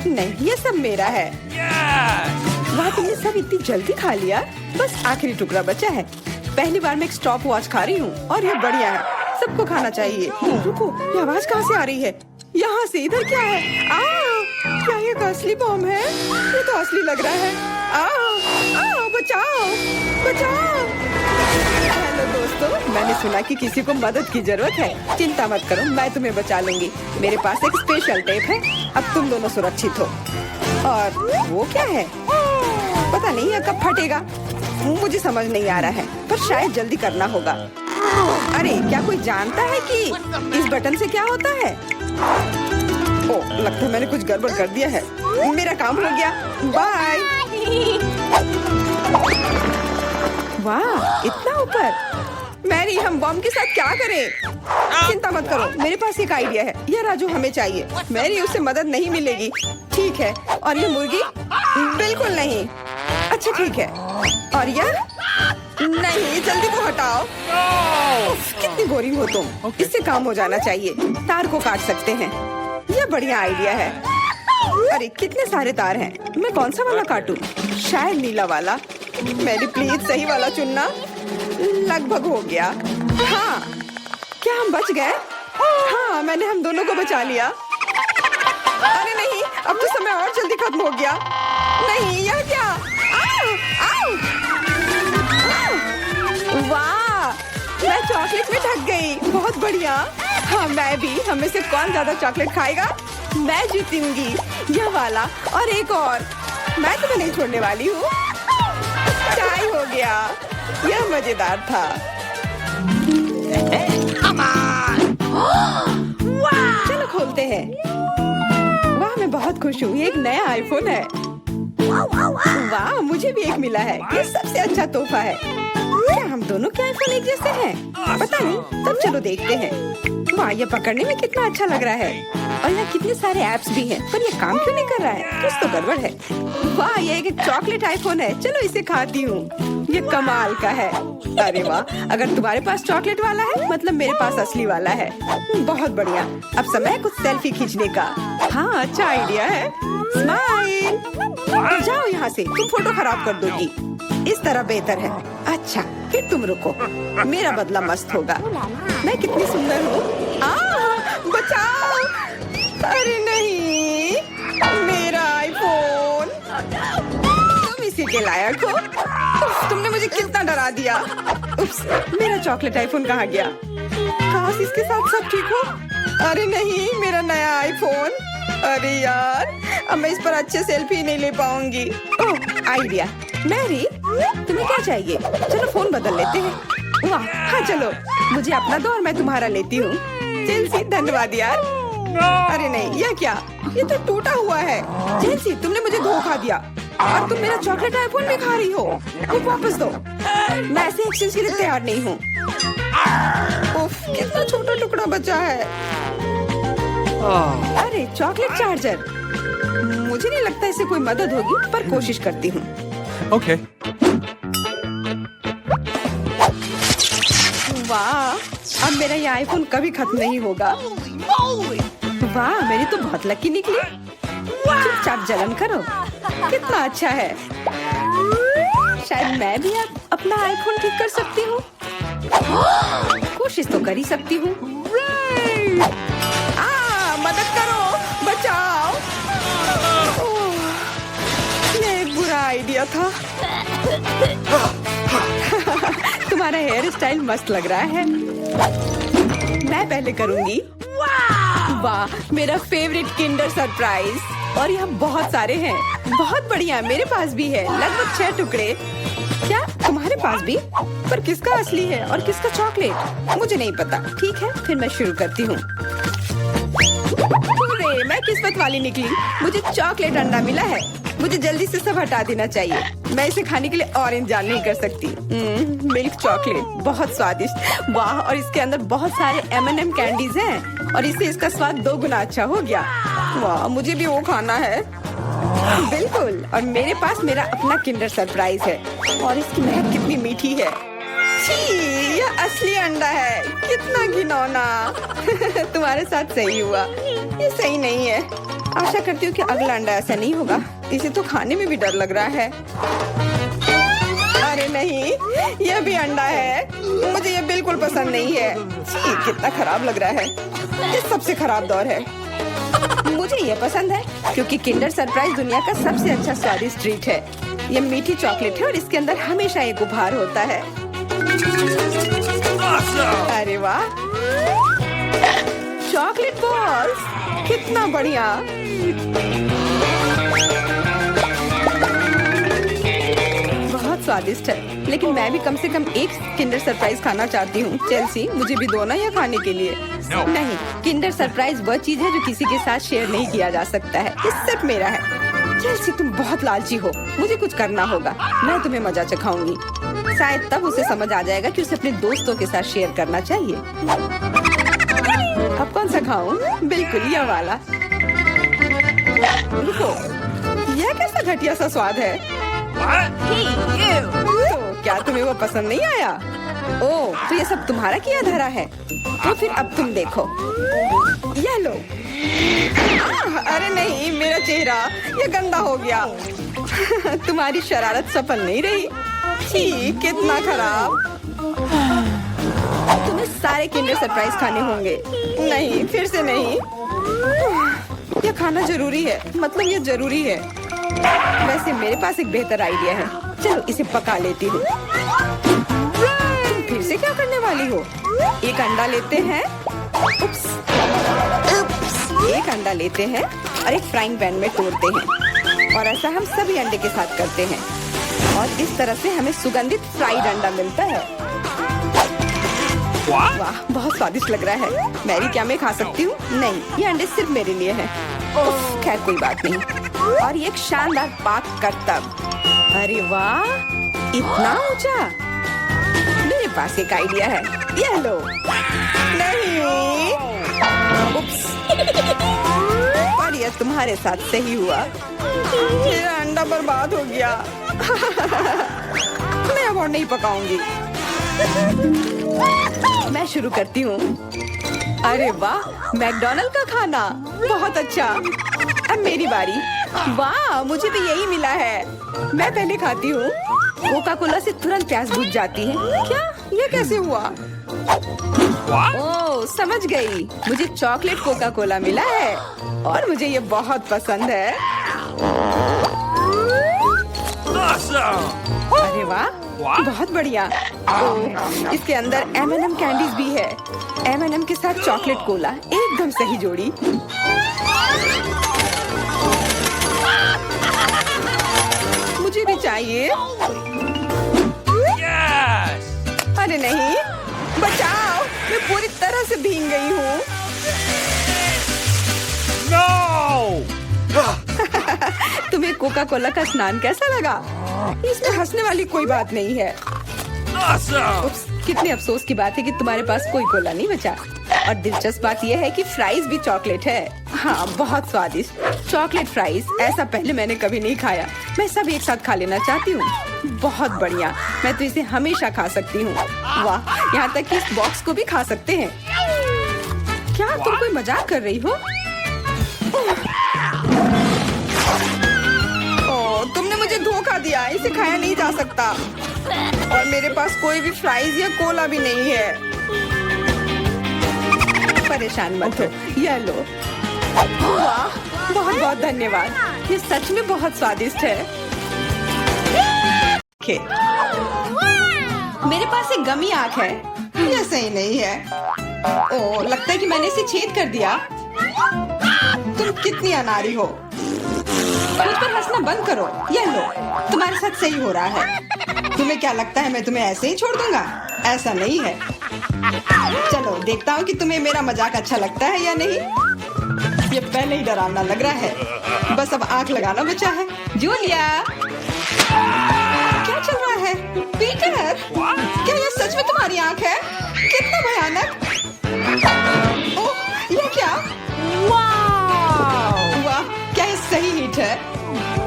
नहीं, ये सब मेरा है। वाह, तुमने सब इतनी जल्दी खा लिया। बस आखिरी टुकड़ा बचा है। पहली बार मैं एक स्टॉप वॉच खा रही हूँ और ये बढ़िया है। सबको खाना चाहिए। रुको, ये आवाज कहाँ से आ रही है? यहाँ से। इधर क्या है? क्या ये असली बम है? ये तो असली लग रहा है। बचाओ बचाओ। हेलो दोस्तों, मैंने सुना कि किसी को मदद की जरूरत है। चिंता मत करो, मैं तुम्हें बचा लूंगी। मेरे पास एक स्पेशल टेप है। अब तुम दोनों सुरक्षित हो। और वो क्या है? पता नहीं ये कब फटेगा, मुझे समझ नहीं आ रहा है, पर शायद जल्दी करना होगा। अरे क्या कोई जानता है कि इस बटन से क्या होता है? ओह, लगता है मैंने कुछ गड़बड़ कर दिया है। मेरा काम हो गया, बाय। वाह, इतना ऊपर। मैरी, हम बॉम्ब के साथ क्या करें? चिंता मत करो, मेरे पास एक आइडिया है। यह राजू हमें चाहिए। मैरी, उससे मदद नहीं मिलेगी। ठीक है, और ये मुर्गी? बिल्कुल नहीं। अच्छा ठीक है, और यह? नहीं, जल्दी वो हटाओ। उफ, कितनी बोरिंग हो तुम। इससे काम हो जाना चाहिए। तार को काट सकते हैं। यह बढ़िया आइडिया है। अरे कितने सारे तार हैं, मैं कौन सा वाला काटूं? शायद नीला वाला। मेरी प्लीज सही वाला चुनना। लगभग हो गया। हाँ, क्या हम बच गए? हाँ, मैंने हम दोनों को बचा लिया। अरे नहीं, अब तो समय और जल्दी खत्म हो गया। नहीं, यह क्या? आओ, आओ। वाह, मैं चॉकलेट में ढक गई। बहुत बढ़िया। हाँ, मैं भी। हम में से कौन ज्यादा चॉकलेट खाएगा? मैं जीतूंगी। यह वाला और एक और। मैं तुम्हें नहीं छोड़ने वाली हूँ। चाय हो गया। यह मजेदार था। चलो खोलते हैं। वाह, मैं बहुत खुश हूँ। ये एक नया आईफोन है। वाह, मुझे भी एक मिला है। ये सबसे अच्छा तोहफा है। क्या हम दोनों के आईफोन एक जैसे हैं? पता नहीं, तब चलो देखते हैं। वाह, ये पकड़ने में कितना अच्छा लग रहा है। और यहाँ कितने सारे ऐप्स भी हैं, पर ये काम क्यों नहीं कर रहा है? कुछ तो गड़बड़ है। वाह, ये एक चॉकलेट आईफोन है। चलो इसे खाती हूँ। ये कमाल का है। अरे वाह, अगर तुम्हारे पास चॉकलेट वाला है, मतलब मेरे पास असली वाला है। बहुत बढ़िया। अब समय है कुछ सेल्फी खींचने का। हाँ, अच्छा आइडिया है। स्माइल। जाओ यहाँ से, तुम फोटो खराब कर दोगी। इस तरह बेहतर है। अच्छा, फिर तुम रुको, मेरा बदला मस्त होगा। मैं कितनी सुंदर हूँ। बचाओ। अरे नहीं, मेरा आईफोन। तुम इसी के लायक हो। तुमने मुझे कितना डरा दिया। उप्स, मेरा चॉकलेट आईफोन कहाँ गया? काश इसके साथ सब ठीक हो। अरे नहीं, मेरा नया आईफोन। अरे यार, अब मैं इस पर अच्छे सेल्फी नहीं ले पाऊंगी। ओह, आइडिया। मैरी, तुम्हें क्या चाहिए? चलो फोन बदल लेते हैं। वाह, हाँ चलो, मुझे अपना दो और मैं तुम्हारा लेती हूँ। जेलसी, धन्यवाद यार। अरे नहीं, यह क्या? ये तो टूटा हुआ है। जेलसी, तुमने मुझे धोखा दिया और तुम मेरा चॉकलेट आईफोन भी खा रही हो। वो वापस दो। मैं ऐसे एक्सचेंज के लिए तैयार नहीं हूँ। उफ, कितना छोटा टुकड़ा बचा है। अरे चॉकलेट चार्जर। मुझे नहीं लगता इससे कोई मदद होगी, पर कोशिश करती हूँ। Okay. वाह, अब मेरा ये आईफोन कभी खत्म नहीं होगा। वाह, मेरी तो बहुत लकी निकली। चुपचाप जलन करो। कितना अच्छा है। शायद मैं भी अब अपना आईफोन ठीक कर सकती हूँ। कोशिश तो कर ही सकती हूँ। मदद करो, बचाओ। ये एक बुरा आइडिया था। तुम्हारा हेयर स्टाइल मस्त लग रहा है। मैं पहले करूंगी। वाह, मेरा फेवरेट किंडर सरप्राइज। और यहाँ बहुत सारे हैं। बहुत बढ़िया, मेरे पास भी है। लगभग 6 टुकड़े। क्या तुम्हारे पास भी? पर किसका असली है और किसका चॉकलेट? मुझे नहीं पता। ठीक है, फिर मैं शुरू करती हूँ। मैं किस्मत वाली निकली। मुझे चॉकलेट अंडा मिला है। मुझे जल्दी से सब हटा देना चाहिए। मैं इसे खाने के लिए और इंतजार नहीं कर सकती। मिल्क चॉकलेट, बहुत स्वादिष्ट। वाह, और इसके अंदर बहुत सारे M&M कैंडीज हैं और इससे इसका स्वाद 2 गुना अच्छा हो गया। वाह, मुझे भी वो खाना है। बिल्कुल, और मेरे पास मेरा अपना किंडर सरप्राइज है और इसकी महक कितनी मीठी है। छी, यह असली अंडा है। कितना घिनौना। तुम्हारे साथ सही हुआ। ये सही नहीं है। आशा करती हूँ कि अगला अंडा ऐसा नहीं होगा। इसे तो खाने में भी डर लग रहा है। अरे नहीं, यह भी अंडा है। मुझे ये बिल्कुल पसंद नहीं है। छी, कितना खराब लग रहा है। ये सबसे खराब दौर है। मुझे ये पसंद है क्योंकि किंडर सरप्राइज दुनिया का सबसे अच्छा स्वादिष्ट ट्रीट है। ये मीठी चॉकलेट है और इसके अंदर हमेशा एक उपहार होता है। अरे वाह, चॉकलेट बॉल्स, कितना बढ़िया। बहुत स्वादिष्ट है, लेकिन मैं भी कम से कम एक किंडर सरप्राइज खाना चाहती हूँ। चेल्सी, मुझे भी दो ना ये खाने के लिए। नहीं, किंडर सरप्राइज वह चीज है जो किसी के साथ शेयर नहीं किया जा सकता है। ये सिर्फ मेरा है। चेल्सी, तुम बहुत लालची हो। मुझे कुछ करना होगा। मैं तुम्हें मजा चखाऊंगी। शायद तब उसे समझ आ जाएगा कि उसे अपने दोस्तों के साथ शेयर करना चाहिए। अब कौन सा खाऊं? बिल्कुल यह वाला। रुको, यह कैसा घटिया सा स्वाद है? तो क्या तुम्हें वो पसंद नहीं आया? ओह, तो ये सब तुम्हारा किया धरा है। तो फिर अब तुम देखो, यह लो। अरे नहीं, मेरा चेहरा ये गंदा हो गया। तुम्हारी शरारत सफल नहीं रही। छी, कितना खराब। तुम्हें सारे किंडर सरप्राइज खाने होंगे। नहीं, फिर से नहीं। यह खाना जरूरी है, मतलब ये जरूरी है। वैसे मेरे पास एक बेहतर आइडिया है। चलो इसे पका लेती हूँ। तुम फिर से क्या करने वाली हो? एक अंडा लेते हैं। उप्स, एक अंडा लेते हैं और एक फ्राइंग पैन में तोड़ते हैं। और ऐसा हम सभी अंडे के साथ करते हैं। और इस तरह से हमें सुगंधित फ्राइड अंडा मिलता है। वाह, बहुत स्वादिष्ट लग रहा है। मैरी, क्या मैं खा सकती हूँ? नहीं, ये अंडे सिर्फ मेरे लिए हैं। खैर, कोई बात नहीं। और ये एक शानदार पाक करतब। अरे वाह, इतना ऊंचा। मेरे पास एक आइडिया है। ये लो। नहीं, उप्स। और ये तुम्हारे साथ सही हुआ। मेरा अंडा बर्बाद हो गया। मैं अब और नहीं पकाऊंगी। मैं शुरू करती हूँ। अरे वाह, मैकडॉनल्ड का खाना, बहुत अच्छा। अब मेरी बारी। वाह, मुझे भी यही मिला है। मैं पहले खाती हूँ। कोका कोला से तुरंत प्यास बुझ जाती है। क्या? ये कैसे हुआ? ओह, समझ गई। मुझे चॉकलेट कोका कोला मिला है और मुझे ये बहुत पसंद है। अरे वाह, बहुत बढ़िया। ओह, इसके अंदर M&M कैंडीज भी है। M&M के साथ चॉकलेट कोला, एकदम सही जोड़ी। मुझे भी चाहिए। अरे नहीं, बचाओ, मैं पूरी तरह से भीग गई हूँ। तुम्हें कोका कोला का स्नान कैसा लगा? इसमें हंसने वाली कोई बात नहीं है। उप्स, कितने अफसोस की बात है कि तुम्हारे पास कोई कोला नहीं बचा। और दिलचस्प बात यह है कि फ्राइज भी चॉकलेट है। हाँ, बहुत स्वादिष्ट चॉकलेट फ्राइज। ऐसा पहले मैंने कभी नहीं खाया। मैं सब एक साथ खा लेना चाहती हूँ। बहुत बढ़िया, मैं तो इसे हमेशा खा सकती हूँ। वाह, यहाँ तक कि इस बॉक्स को भी खा सकते हैं। क्या तुम कोई मजाक कर रही हो? ओह, तुमने मुझे धोखा दिया। इसे खाया नहीं जा सकता। और मेरे पास कोई भी फ्राइज या कोला भी नहीं है। परेशान मत हो, यह लो। वाह, बहुत बहुत धन्यवाद। ये सच में बहुत स्वादिष्ट है। मेरे पास एक गमी आंख है। यह सही नहीं है। ओह, लगता है कि मैंने इसे छेद कर दिया। तुम कितनी अनाड़ी हो। मुझ पर हंसना बंद करो। यह लो, तुम्हारे साथ सही हो रहा है। तुम्हें क्या लगता है मैं तुम्हें ऐसे ही छोड़ दूंगा? ऐसा नहीं है। चलो देखता हूँ कि तुम्हें मेरा मजाक अच्छा लगता है या नहीं। ये पहले ही डरावना लग रहा है। बस अब आंख लगाना बचा है। जूलिया, क्या चल रहा है? पीटर, क्या ये सच में तुम्हारी आंख है? कितना भयानक। ओह, ये क्या? वाह, क्या ये सही हिट है?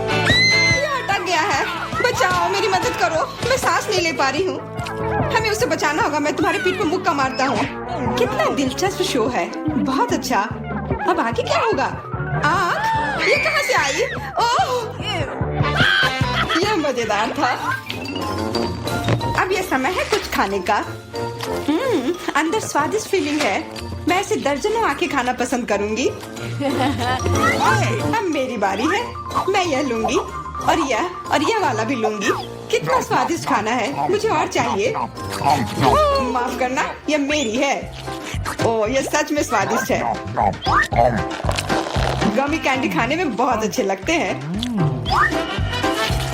ये अटक गया है। बचाओ, मेरी मदद करो। मैं सांस नहीं ले पा रही हूँ। हमें उसे बचाना होगा। मैं तुम्हारे पीठ पर मुक्का मारता हूँ। कितना दिलचस्प शो है। बहुत अच्छा। अब आगे क्या होगा? आँख? ये कहाँ से आई? ओह, यह मजेदार था। अब यह समय है कुछ खाने का। अंदर स्वादिष्ट फीलिंग है। मैं ऐसे दर्जनों आंखें खाना पसंद करूंगी। अब मेरी बारी है। मैं यह लूंगी। और यह वाला भी लूंगी। कितना स्वादिष्ट खाना है, मुझे और चाहिए। माफ करना, यह मेरी है। ओह, यह सच में स्वादिष्ट है। गमी कैंडी खाने में बहुत अच्छे लगते हैं।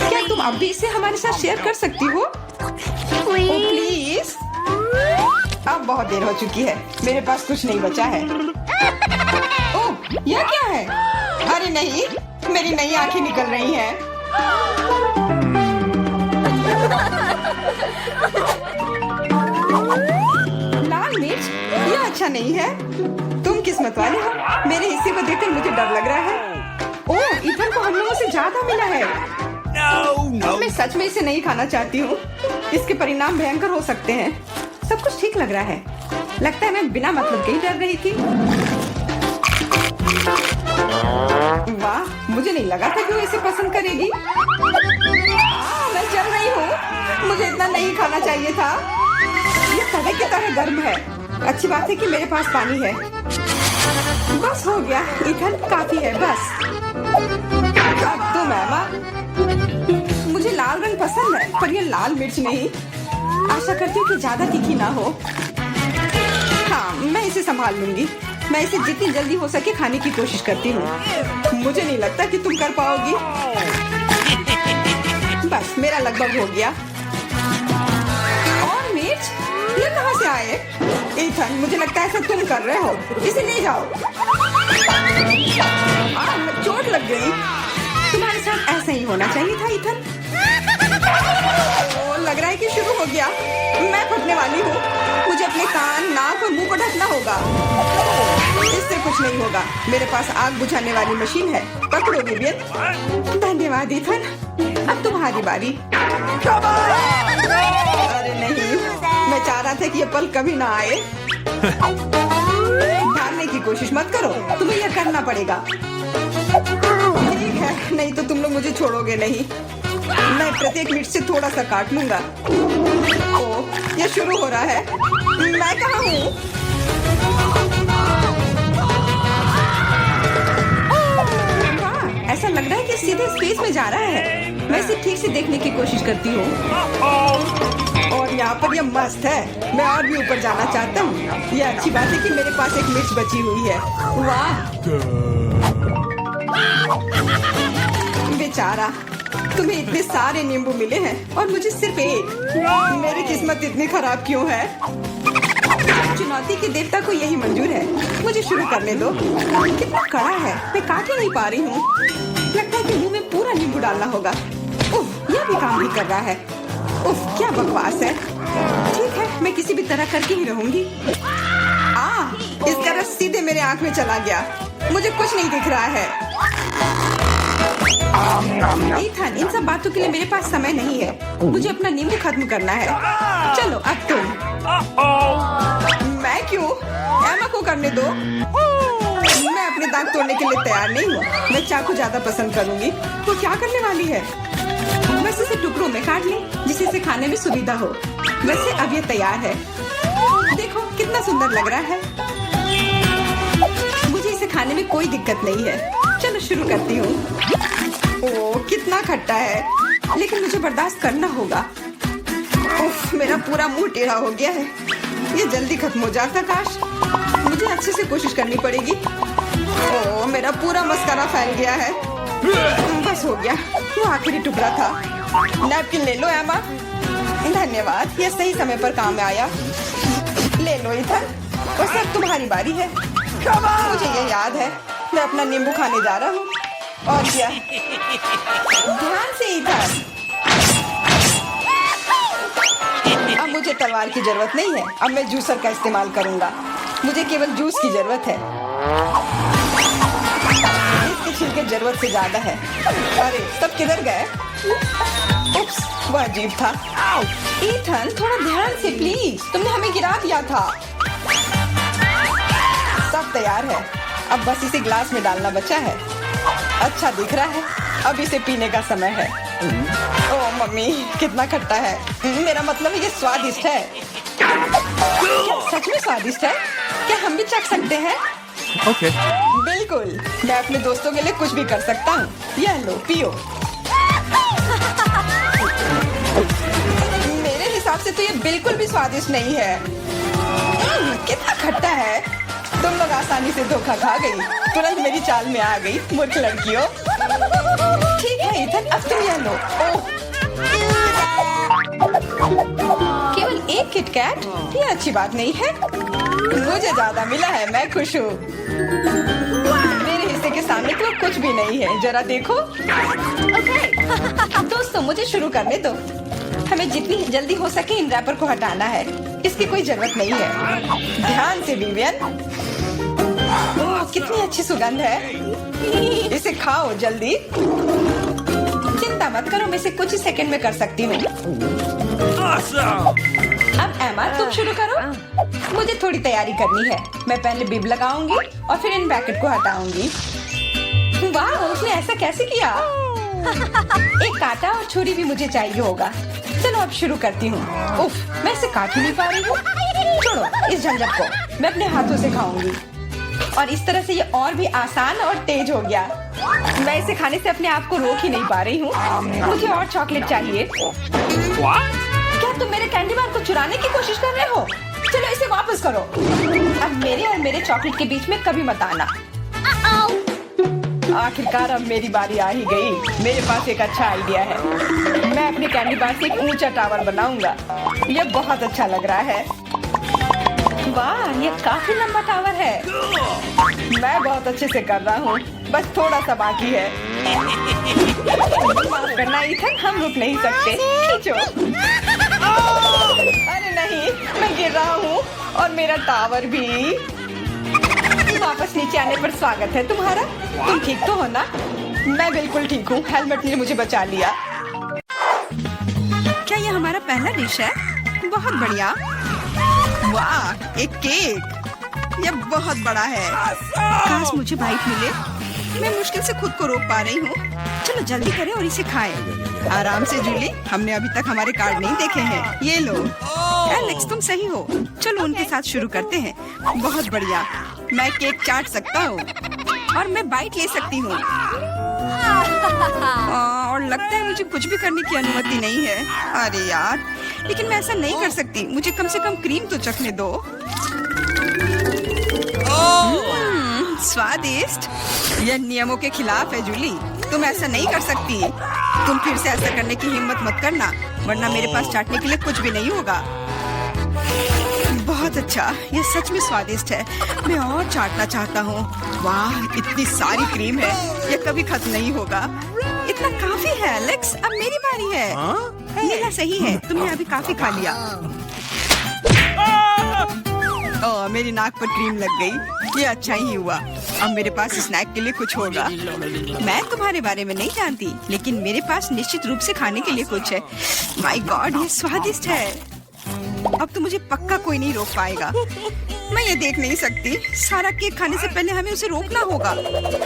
क्या तुम अब भी इसे हमारे साथ शेयर कर सकती हो? प्लीज। अब बहुत देर हो चुकी है, मेरे पास कुछ नहीं बचा है। ओह, यह क्या है? अरे नहीं, मेरी नई आंखें निकल रही हैं। लाल मिर्च, यह अच्छा नहीं है। तुम किस्मत वाले हो, मेरे हिस्से को देखकर मुझे डर लग रहा है। ओह, इथन को हम लोगों से ज्यादा मिला है। मैं सच में इसे नहीं खाना चाहती हूँ। इसके परिणाम भयंकर हो सकते हैं। सब कुछ ठीक लग रहा है। लगता है मैं बिना मतलब के ही डर रही थी। वाह, मुझे नहीं लगा था कि वो इसे पसंद करेगी। मैं जल रही हूँ, मुझे इतना नहीं खाना चाहिए था। ये तवे की तरह गर्म है। अच्छी बात है कि मेरे पास पानी है। बस हो गया, इथन काफी है बस। अब तो मैमा, मुझे लाल रंग पसंद है, पर ये लाल मिर्च नहीं। आशा करती हूँ कि ज्यादा तीखी ना हो। हाँ, मैं इसे संभाल लूंगी। मैं इसे जितनी जल्दी हो सके खाने की कोशिश करती हूँ। मुझे नहीं लगता कि तुम कर पाओगी। बस, मेरा लगभग हो गया। और मिर्च, ये कहाँ से आए? इथन, मुझे लगता है ऐसा तुम कर रहे हो। इसे ले जाओ। चोट लग गई। तुम्हारे साथ ऐसा ही होना चाहिए था इथन। लग रहा है कि शुरू हो गया। मैं फटने वाली हूँ। मुझे अपने कान, नाक और मुंह को ढकना होगा। इससे कुछ नहीं होगा। मेरे पास आग बुझाने वाली मशीन है। पकड़ो विवियन। धन्यवाद इथन। अब तुम्हारी बारी। अरे नहीं, मैं चाह रहा था कि ये पल कभी ना आए। भागने की कोशिश मत करो, तुम्हें यह करना पड़ेगा। ठीक है, नहीं तो तुम लोग मुझे छोड़ोगे नहीं। मैं प्रत्येक मिनट से थोड़ा सा काट लूंगा। ओह, ये शुरू हो रहा है। मैं कहाँ हूँ? ऐसा लग रहा है कि सीधे स्पेस में जा रहा है। मैं इसे ठीक से देखने की कोशिश करती हूँ। और यहाँ पर यह मस्त है। मैं और भी ऊपर जाना चाहता हूँ। यह अच्छी बात है कि मेरे पास एक मिर्च बची हुई है। वाह, बेचारा, तुम्हें इतने सारे नींबू मिले हैं और मुझे सिर्फ एक। मेरी किस्मत इतनी खराब क्यों है? चुनौती के देवता को यही मंजूर है। मुझे शुरू करने दो। कितना कड़ा है, मैं काट ही नहीं पा रही हूँ। लगता है कि मुंह में पूरा नींबू डालना होगा। उफ, यह भी काम नहीं कर रहा है। उफ, क्या बकवास है। ठीक है, मैं किसी भी तरह करके ही रहूंगी। इसका रस सीधे मेरे आंख में चला गया। मुझे कुछ नहीं दिख रहा है। इथन, इन सब बातों के लिए मेरे पास समय नहीं है। मुझे अपना नींबू खत्म करना है। चलो, अब तुम। मैं क्यों? एमा को करने दो। मैं अपने दांत तोड़ने के लिए तैयार नहीं हूँ। मैं चाकू ज्यादा पसंद करूंगी। वो क्या करने वाली है? बस इसे टुकड़ों में काट ले, जिससे इसे खाने में सुविधा हो। वैसे अब ये तैयार है। देखो कितना सुंदर लग रहा है। मुझे इसे खाने में कोई दिक्कत नहीं है। चलो शुरू करती हूँ। ओह, कितना खट्टा है, लेकिन मुझे बर्दाश्त करना होगा। उफ, मेरा पूरा मुंह टेढ़ा हो गया है। ये जल्दी खत्म हो जाता काश। मुझे अच्छे से कोशिश करनी पड़ेगी। ओह, मेरा पूरा मस्कारा फैल गया है। बस हो गया, वो आखिरी टुकड़ा था। नैपकिन ले लो एमा। धन्यवाद, यह सही समय पर काम में आया। ले लो इथन, और सब तुम्हारी बारी है। मुझे ये याद है, मैं अपना नींबू खाने जा रहा हूँ। और क्या? ध्यान से इथन। अब मुझे तलवार की जरूरत नहीं है। अब मैं जूसर का इस्तेमाल करूंगा। मुझे केवल जूस की जरूरत है। इसके छिलके जरूरत से ज्यादा है। अरे, सब किधर गए? उप्स, वह अजीब था। इथन, थोड़ा ध्यान से प्लीज। तुमने हमें गिरा दिया था। सब तैयार है। अब बस इसे ग्लास में डालना बचा है। अच्छा दिख रहा है। अब इसे पीने का समय है। ओह मम्मी, कितना खट्टा है। मेरा मतलब ये स्वादिष्ट है। क्या सच में स्वादिष्ट है? क्या हम भी चख सकते हैं? Okay. बिल्कुल, मैं अपने दोस्तों के लिए कुछ भी कर सकता हूँ। यह लो, पियो। बिल्कुल भी स्वादिष्ट नहीं है। कितना खट्टा है। तुम लोग आसानी से धोखा खा गई, तुरंत मेरी चाल में आ गई, मूर्ख लड़कियों। ठीक है इथन, अब तुम यह लो। ओह, केवल एक किटकैट, ये अच्छी बात नहीं है। मुझे ज्यादा मिला है, मैं खुश हूँ। मेरे हिस्से के सामने तो कुछ भी नहीं है, जरा देखो। ओके दोस्तों, मुझे शुरू करने दो। हमें जितनी जल्दी हो सके इन रैपर को हटाना है, इसकी कोई जरूरत नहीं है। ध्यान से विवियन। ओह, कितनी अच्छी सुगंध है। इसे खाओ जल्दी। चिंता मत करो, मैं इसे कुछ ही सेकंड में कर सकती हूँ। अब एमा तुम शुरू करो। मुझे थोड़ी तैयारी करनी है। मैं पहले बिब लगाऊंगी और फिर इन पैकेट को हटाऊंगी। वाह, उसने ऐसा कैसे किया? एक कांटा और छुरी भी मुझे चाहिए होगा। चलो अब शुरू करती हूँ। उफ, मैं इसे काट ही नहीं पा रही हूँ। छोड़ो इस झंझट को, मैं अपने हाथों से खाऊंगी। और इस तरह से ये और भी आसान और तेज हो गया। मैं इसे खाने से अपने आप को रोक ही नहीं पा रही हूँ। मुझे और चॉकलेट चाहिए। क्या तुम मेरे कैंडी बार को चुराने की कोशिश कर रहे हो? चलो इसे वापस करो। अब मेरे और मेरे चॉकलेट के बीच में कभी मत आना। आखिरकार अब मेरी बारी आ ही गई। मेरे पास एक अच्छा आइडिया है। मैं अपने कैंडी बार से एक ऊंचा टावर बनाऊंगा। यह बहुत अच्छा लग रहा है। वाह, ये काफी लंबा टावर है। मैं बहुत अच्छे से कर रहा हूँ, बस थोड़ा सा बाकी है। माफ करना इथन, हम रुक नहीं सकते। खींचो। अरे नहीं, मैं गिर रहा हूँ और मेरा टावर भी। वापस नीचे आने पर स्वागत है तुम्हारा। तुम ठीक तो हो ना? मैं बिल्कुल ठीक हूँ। हेलमेट ने मुझे बचा लिया। क्या ये हमारा पहला डिश है? बहुत बढ़िया। वाह, एक केक। यह बहुत बड़ा है। काश मुझे बाइट मिले। मैं मुश्किल से खुद को रोक पा रही हूँ। चलो जल्दी करें और इसे खाएं। आराम से जूली, हमने अभी तक हमारे कार्ड नहीं देखे हैं। ये लो। एलेक्स, तुम सही हो। चलो उनके साथ शुरू करते हैं। बहुत बढ़िया। मैं केक चाट सकता हूँ और मैं बाइट ले सकती हूँ। और लगता है मुझे कुछ भी करने की अनुमति नहीं है। अरे यार, लेकिन मैं ऐसा नहीं कर सकती। मुझे कम से कम क्रीम तो चखने दो। स्वादिष्ट। यह नियमों के खिलाफ है जूली, तुम ऐसा नहीं कर सकती। तुम फिर से ऐसा करने की हिम्मत मत करना, वरना मेरे पास चाटने के लिए कुछ भी नहीं होगा। बहुत अच्छा, ये सच में स्वादिष्ट है। मैं और चाटना चाहता हूँ। वाह, इतनी सारी क्रीम है, ये कभी खत्म नहीं होगा। इतना काफी है एलेक्स, अब मेरी बारी है। ये ना सही है, तुमने अभी काफी खा लिया। ओह, मेरी नाक पर क्रीम लग गई। ये अच्छा ही हुआ। अब मेरे पास स्नैक के लिए कुछ होगा। मैं तुम्हारे बारे में नहीं जानती, लेकिन मेरे पास निश्चित रूप से खाने के लिए कुछ है। माय गॉड, ये स्वादिष्ट है। अब तो मुझे पक्का कोई नहीं रोक पाएगा। मैं ये देख नहीं सकती। सारा केक खाने से पहले हमें उसे रोकना होगा।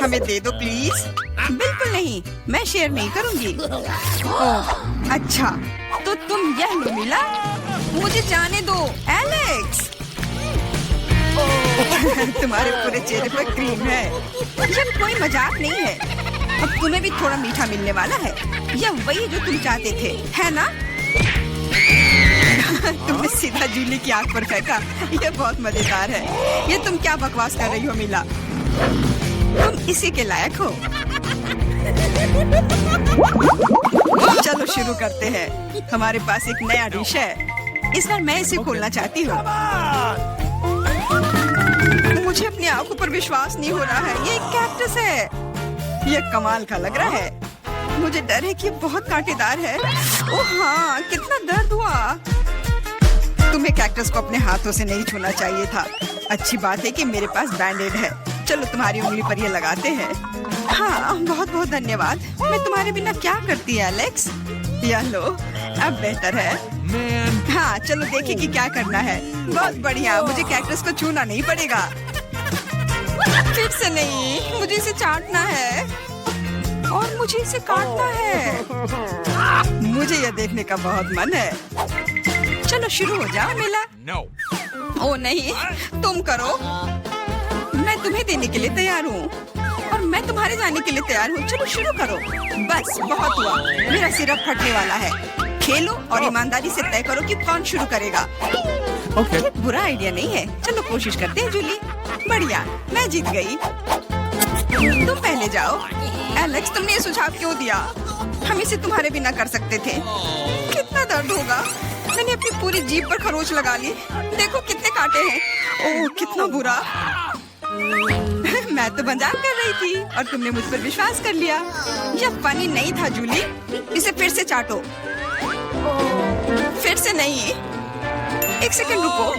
हमें दे दो प्लीज। बिल्कुल नहीं, मैं शेयर नहीं करूंगी। ओह, अच्छा, तो तुम यह लो मिला। मुझे जाने दो एलेक्स। तुम्हारे पूरे चेहरे पर क्रीम है। यह कोई मजाक नहीं है। अब तुम्हें भी थोड़ा मीठा मिलने वाला है। यह वही जो तुम चाहते थे, है ना? तुमने सीधा जूली की आंख पर फेंका। यह बहुत मजेदार है। ये तुम क्या बकवास कर रही हो मिला? तुम इसी के लायक हो। चलो शुरू करते हैं। हमारे पास एक नया डिश है। इस बार मैं इसे खोलना चाहती हूँ। मुझे अपनी आंखों पर विश्वास नहीं हो रहा है। ये एक कैक्टस है। ये कमाल का लग रहा है। मुझे डर है कि ये बहुत कांटेदार है। ओह हाँ, कितना दर्द हुआ। तुम्हें कैक्टस को अपने हाथों से नहीं छूना चाहिए था। अच्छी बात है कि मेरे पास बैंडेड है। चलो तुम्हारी उंगली पर ये लगाते हैं। हाँ, बहुत बहुत धन्यवाद। मैं तुम्हारे बिना क्या करती है एलेक्स? यह लो, अब बेहतर है। हाँ, चलो देखिए कि क्या करना है। बहुत बढ़िया, मुझे कैक्टस को छूना नहीं पड़ेगा। फिर से नहीं, मुझे इसे चाटना है और मुझे इसे काटना है। मुझे यह देखने का बहुत मन है। चलो शुरू हो जाओ मिला। ओ नहीं, तुम करो। मैं तुम्हें देने के लिए तैयार हूँ और मैं तुम्हारे जाने के लिए तैयार हूँ। चलो शुरू करो। बस बहुत हुआ, मेरा सिरप फटने वाला है। खेलो और ईमानदारी से तय करो कि कौन शुरू करेगा। Okay. ये बुरा आइडिया नहीं है। चलो कोशिश करते हैं जूली। बढ़िया, मैं जीत गई। तुम पहले जाओ। एलेक्स, तुमने ये सुझाव क्यों दिया? हम इसे तुम्हारे बिना कर सकते थे। कितना दर्द होगा। मैंने अपनी पूरी जीभ पर खरोच लगा ली। देखो कितने कांटे हैं। ओह, कितना बुरा। मैं तो मजाक कर रही थी और तुमने मुझ पर विश्वास कर लिया। यह फनी नहीं था जूली। इसे फिर से चाटो। फिर से नहीं। एक सेकंड रुको,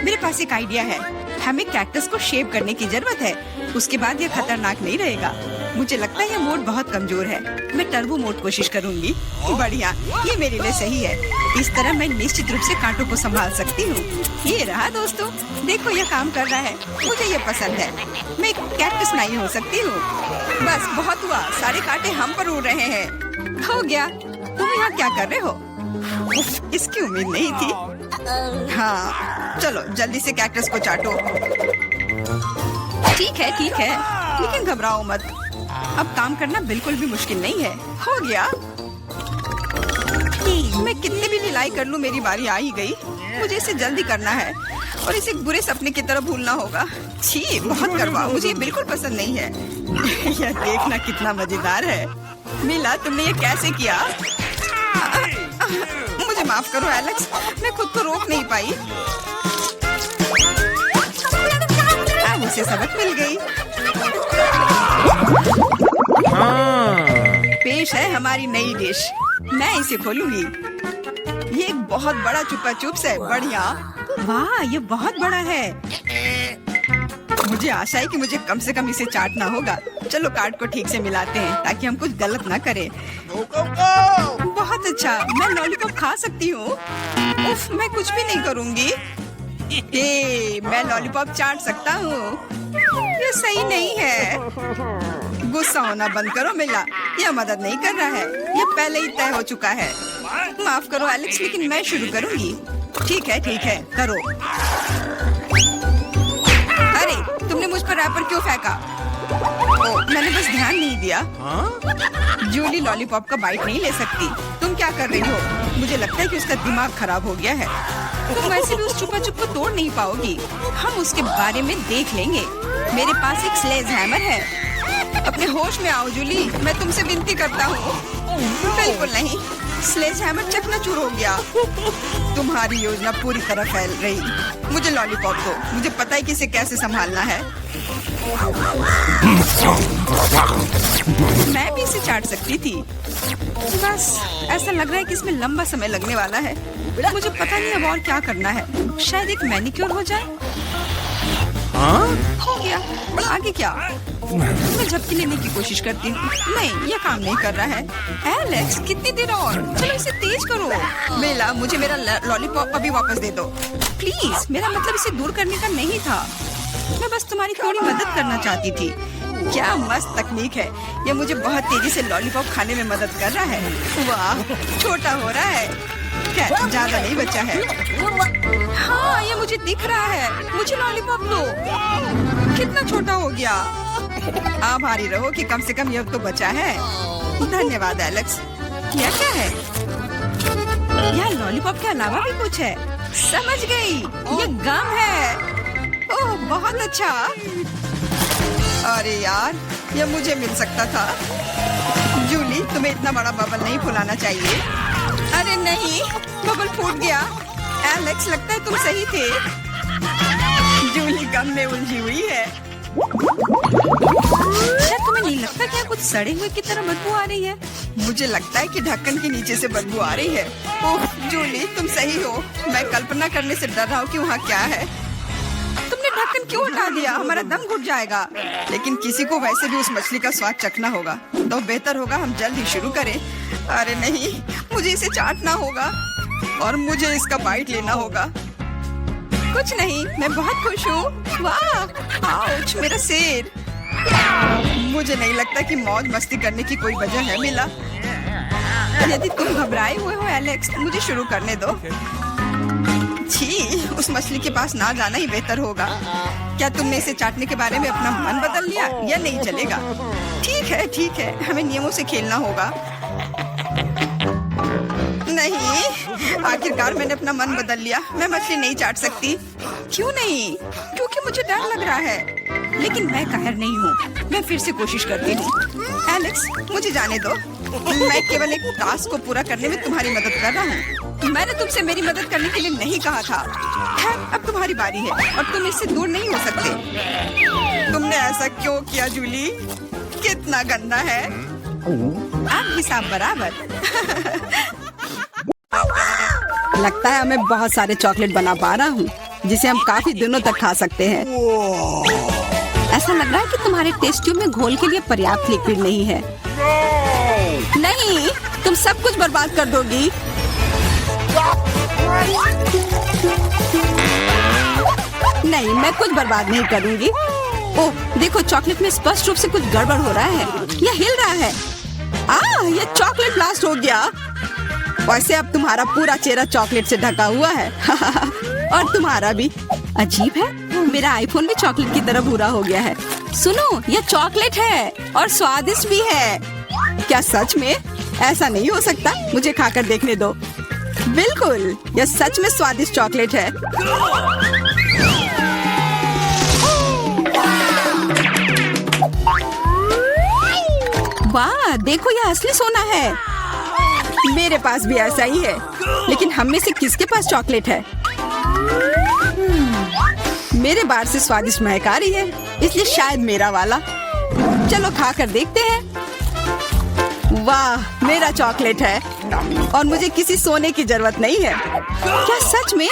मेरे पास एक आइडिया है। हमें कैक्टस को शेप करने की जरूरत है। उसके बाद यह खतरनाक नहीं रहेगा। मुझे लगता है यह मोड बहुत कमजोर है। मैं टर्बो मोड कोशिश करूंगी। बढ़िया, ये मेरे लिए सही है। इस तरह मैं निश्चित रूप से कांटों को संभाल सकती हूँ। ये रहा दोस्तों, देखो यह काम कर रहा है। मुझे ये पसंद है। मैं एक कैक्टस नहीं हो सकती हूँ। बस बहुत हुआ, सारे कांटे हम पर उड़ रहे हैं। हो गया। तुम यहाँ क्या कर रहे हो? उफ, इसकी उम्मीद नहीं थी। हाँ, चलो जल्दी से कैक्टस को चाटो। ठीक है, लेकिन घबराओ मत। अब काम करना बिल्कुल भी मुश्किल नहीं है। हो गया। मैं कितने भी ढिलाई कर लूं, मेरी बारी आ ही गई। मुझे इसे जल्दी करना है और इसे एक बुरे सपने की तरह भूलना होगा। छी, बहुत करवा। मुझे ये बिल्कुल पसंद नहीं है। यह देखना कितना मजेदार है। मिला, तुमने ये कैसे किया? मुझे माफ करो एलेक्स, मैं खुद को रोक नहीं पाई। अब उसे सबक मिल गई। पेश है हमारी नई डिश। मैं इसे खोलूंगी। ये एक बहुत बड़ा चुपा चुप्स है। बढ़िया। वाह, ये बहुत बड़ा है। मुझे आशा है कि मुझे कम से कम इसे चाटना होगा। चलो कार्ड को ठीक से मिलाते हैं ताकि हम कुछ गलत ना करें। बहुत अच्छा, मैं लॉलीपॉप खा सकती हूँ। उफ, मैं कुछ भी नहीं करूँगी। मैं लॉलीपॉप चाट सकता हूँ। ये सही नहीं है। गुस्सा होना बंद करो मिला। यह मदद नहीं कर रहा है। यह पहले ही तय हो चुका है। माफ करो एलेक्स, लेकिन मैं शुरू करूँगी। ठीक है, करो। अरे, तुमने मुझ पर रैपर क्यों फेंका? मैंने बस ध्यान नहीं दिया। जूली लॉलीपॉप का बाइट नहीं ले सकती। तुम क्या कर रही हो? मुझे लगता है कि उसका दिमाग खराब हो गया है। तुम वैसे भी उस चुपा चुप को तोड़ नहीं पाओगी। हम उसके बारे में देख लेंगे। मेरे पास एक स्लेज हैमर है। अपने होश में आओ जूली, मैं तुमसे विनती करता हूँ। बिल्कुल नहीं, स्लेज हैमर चकनाचूर हो गया। तुम्हारी योजना पूरी तरह फैल रही। मुझे लॉलीपॉप दो। मुझे पता है कि इसे कैसे संभालना है। मैं भी इसे चाट सकती थी। बस ऐसा लग रहा है कि इसमें लंबा समय लगने वाला है। मुझे पता नहीं अब और क्या करना है। शायद एक मैनिक्योर हो जाए। हो गया। आगे क्या? मैं झपकी लेने की कोशिश करती हूँ। नहीं, यह काम नहीं कर रहा है। एलेक्स, कितनी देर और? चलो इसे तेज करो। बेला, मुझे मेरा लॉलीपॉप अभी वापस दे दो प्लीज। मेरा मतलब इसे दूर करने का नहीं था। मैं बस तुम्हारी थोड़ी मदद करना चाहती थी। क्या मस्त तकनीक है। यह मुझे बहुत तेजी से लॉलीपॉप खाने में मदद कर रहा है। वाह, छोटा हो रहा है। क्या ज्यादा नहीं बचा है? हाँ, ये मुझे दिख रहा है। मुझे लॉलीपॉप दो। कितना छोटा हो गया। आभारी रहो कि कम से कम यह तो बचा है। धन्यवाद एलेक्स। यह क्या है? यह लॉलीपॉप के अलावा भी कुछ है। समझ गई, ये गम है। ओह, बहुत अच्छा। अरे यार, यह मुझे मिल सकता था। जूली, तुम्हें इतना बड़ा बबल नहीं फुलाना चाहिए। अरे नहीं, बबल फूट गया। एलेक्स, लगता है तुम सही थे। जूली गम में उलझी हुई है। क्या तुम्हें नहीं लगता कि कुछ सड़े हुए की तरह बदबू आ रही है? मुझे लगता है कि ढक्कन के नीचे से बदबू आ रही है। ओह जूली, तुम सही हो। मैं कल्पना करने से डर रहा हूँ कि वहाँ क्या है। तुमने ढक्कन क्यों हटा दिया? हमारा दम घुट जाएगा। लेकिन किसी को वैसे भी उस मछली का स्वाद चखना होगा, तो बेहतर होगा हम जल्द ही शुरू करें। अरे नहीं, मुझे इसे चाटना होगा और मुझे इसका बाइट लेना होगा। कुछ नहीं, मैं बहुत खुश हूँ। वाह, आउच, मेरा सिर। मुझे नहीं लगता कि मौज मस्ती करने की कोई वजह है मिला। यदि तुम घबराए हुए हो एलेक्स, मुझे शुरू करने दो। छी, उस मछली के पास ना जाना ही बेहतर होगा। क्या तुमने इसे चाटने के बारे में अपना मन बदल लिया? या नहीं चलेगा? ठीक है, हमें नियमों से खेलना होगा। नहीं, आखिरकार मैंने अपना मन बदल लिया। मैं मछली नहीं चाट सकती। क्यों नहीं? क्योंकि मुझे डर लग रहा है। लेकिन मैं कायर नहीं हूँ। मैं फिर से कोशिश करती हूँ। एलेक्स, मुझे जाने दो। मैं केवल एक टास्क को पूरा करने में तुम्हारी मदद कर रहा हूँ। मैंने तुमसे मेरी मदद करने के लिए नहीं कहा था। खैर, अब तुम्हारी बारी है और तुम इससे दूर नहीं हो सकते। तुमने ऐसा क्यों किया जूली? कितना गंदा है। अब हिसाब बराबर। लगता है मैं बहुत सारे चॉकलेट बना पा रहा हूँ जिसे हम काफी दिनों तक खा सकते हैं। ऐसा लग रहा है कि तुम्हारे टेस्ट ट्यूब में घोल के लिए पर्याप्त लिक्विड नहीं है। नहीं, तुम सब कुछ बर्बाद कर दोगी। नहीं, मैं कुछ बर्बाद नहीं करूंगी। ओह, देखो चॉकलेट में स्पष्ट रूप से कुछ गड़बड़ हो रहा है। यह हिल रहा है। ये चॉकलेट ब्लास्ट हो गया। वैसे अब तुम्हारा पूरा चेहरा चॉकलेट से ढका हुआ है। और तुम्हारा भी। अजीब है, मेरा आईफोन भी चॉकलेट की तरह भूरा हो गया है। सुनो, यह चॉकलेट है और स्वादिष्ट भी है। क्या सच में? ऐसा नहीं हो सकता। मुझे खाकर देखने दो। बिल्कुल, यह सच में स्वादिष्ट चॉकलेट है। वाह, देखो यह असली सोना है। मेरे पास भी ऐसा ही है। लेकिन हम में से किसके पास चॉकलेट है? मेरे बार से स्वादिष्ट महक आ रही है, इसलिए शायद मेरा वाला। चलो खा कर देखते हैं। वाह, मेरा चॉकलेट है और मुझे किसी सोने की जरूरत नहीं है। क्या सच में?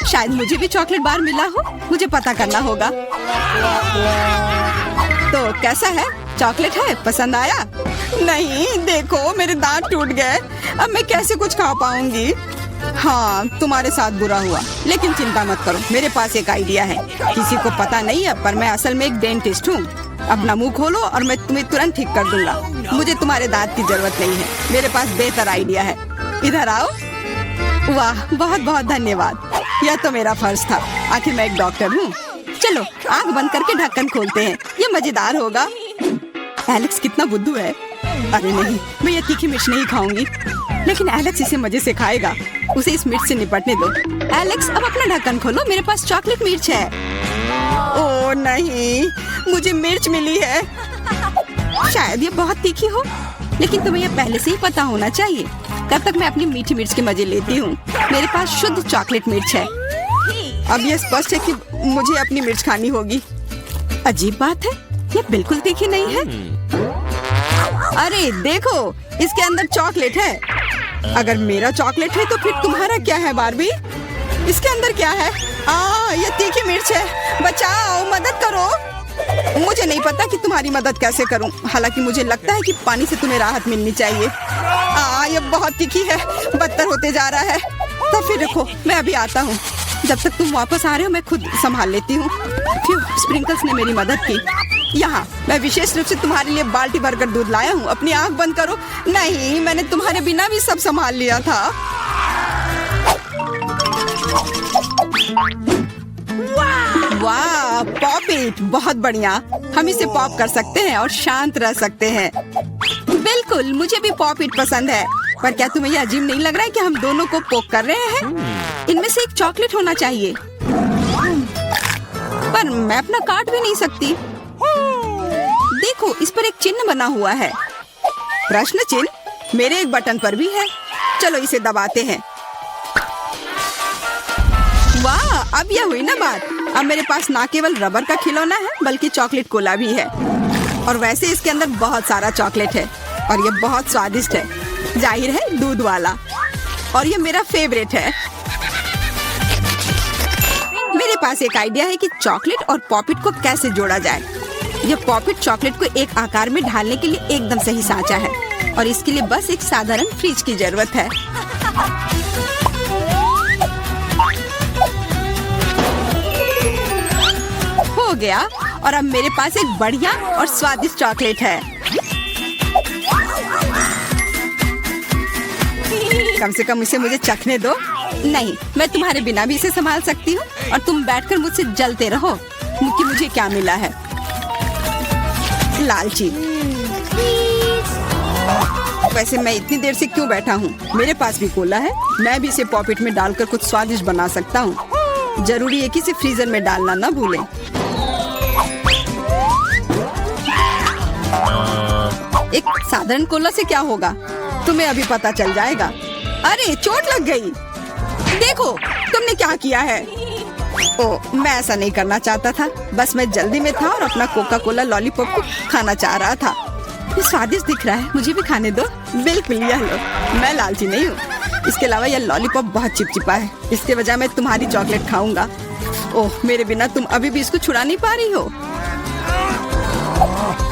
शायद मुझे भी चॉकलेट बार मिला हो। मुझे पता करना होगा। तो कैसा है? चॉकलेट है? पसंद आया? नहीं, देखो मेरे दांत टूट गए। अब मैं कैसे कुछ खा पाऊंगी? हाँ, तुम्हारे साथ बुरा हुआ, लेकिन चिंता मत करो, मेरे पास एक आइडिया है। किसी को पता नहीं है, पर मैं असल में एक डेंटिस्ट हूँ। अपना मुंह खोलो और मैं तुम्हें तुरंत ठीक कर दूंगा। मुझे तुम्हारे दांत की जरूरत नहीं है। मेरे पास बेहतर आइडिया है। इधर आओ। वाह, बहुत बहुत धन्यवाद। यह तो मेरा फर्ज था। आखिर मैं एक डॉक्टर हूँ। चलो आँख बंद करके ढक्कन खोलते हैं। ये मजेदार होगा। एलेक्स कितना बुद्धू है। अरे नहीं, मैं ये तीखी मिर्च नहीं खाऊंगी। लेकिन एलेक्स इसे मजे से खाएगा। उसे इस मिर्च से निपटने दो। एलेक्स, अब अपना ढक्कन खोलो। मेरे पास चॉकलेट मिर्च है। ओह नहीं, मुझे मिर्च मिली है। शायद ये बहुत तीखी हो, लेकिन तुम्हें यह पहले से ही पता होना चाहिए। तब तक मैं अपनी मीठी मिर्च के मजे लेती हूँ। मेरे पास शुद्ध चॉकलेट मिर्च है। अब यह स्पष्ट है कि मुझे अपनी मिर्च खानी होगी। अजीब बात है, ये बिल्कुल तीखी नहीं है। अरे देखो, इसके अंदर चॉकलेट है। अगर मेरा चॉकलेट है तो फिर तुम्हारा क्या है बार्बी? इसके अंदर क्या है? ये तीखी मिर्च है। बचाओ, मदद करो। मुझे नहीं पता कि तुम्हारी मदद कैसे करूं। हालांकि मुझे लगता है कि पानी से तुम्हें राहत मिलनी चाहिए। ये बहुत तीखी है, बदतर होते जा रहा है। तो फिर रखो, मैं अभी आता हूँ। जब तक तुम वापस आ रहे हो मैं खुद संभाल लेती हूँ। स्प्रिंकल्स ने मेरी मदद की। यहाँ मैं विशेष रूप से तुम्हारे लिए बाल्टी भरकर दूध लाया हूँ। अपनी आँख बंद करो। नहीं, मैंने तुम्हारे बिना भी सब संभाल लिया था। वाह, पॉप इट, बहुत बढ़िया। हम इसे पॉप कर सकते हैं और शांत रह सकते हैं। बिल्कुल, मुझे भी पॉप इट पसंद है। पर क्या तुम्हें यह अजीब नहीं लग रहा है कि हम दोनों को पोक कर रहे हैं? इनमें से एक चॉकलेट होना चाहिए। पर मैं अपना काट भी नहीं सकती। देखो, इस पर एक चिन्ह बना हुआ है। प्रश्न चिन्ह मेरे एक बटन पर भी है। चलो इसे दबाते हैं। वाह, अब यह हुई ना बात। अब मेरे पास ना केवल रबर का खिलौना है, बल्कि चॉकलेट कोला भी है। और वैसे इसके अंदर बहुत सारा चॉकलेट है और ये बहुत स्वादिष्ट है। जाहिर है, दूध वाला। और ये मेरा फेवरेट है। मेरे पास एक आइडिया है कि चॉकलेट और पॉपिट को कैसे जोड़ा जाए। यह पॉपिट चॉकलेट को एक आकार में ढालने के लिए एकदम सही सांचा है और इसके लिए बस एक साधारण फ्रिज की जरूरत है। हो गया, और अब मेरे पास एक बढ़िया और स्वादिष्ट चॉकलेट है। कम से कम इसे मुझे चखने दो। नहीं, मैं तुम्हारे बिना भी इसे संभाल सकती हूँ और तुम बैठकर मुझसे जलते रहो कि मुझे क्या मिला है। लालची। वैसे मैं इतनी देर से क्यों बैठा हूँ? मेरे पास भी कोला है, मैं भी इसे पॉकेट में डालकर कुछ स्वादिष्ट बना सकता हूँ। जरूरी है कि इसे फ्रीजर में डालना ना भूलें। एक साधारण कोला से क्या होगा, तुम्हें अभी पता चल जाएगा। अरे चोट लग गई। देखो तुमने क्या किया है। ओह, मैं ऐसा नहीं करना चाहता था, बस मैं जल्दी में था और अपना कोका कोला लॉलीपॉप को खाना चाह रहा था। ये स्वादिष्ट दिख रहा है, मुझे भी खाने दो। बिल्कुल, यह लो। मैं लालची नहीं हूँ। इसके अलावा यह लॉलीपॉप बहुत चिपचिपा है, इसके बजाय मैं तुम्हारी चॉकलेट खाऊंगा। ओह, मेरे बिना तुम अभी भी इसको छुड़ा नहीं पा रही हो।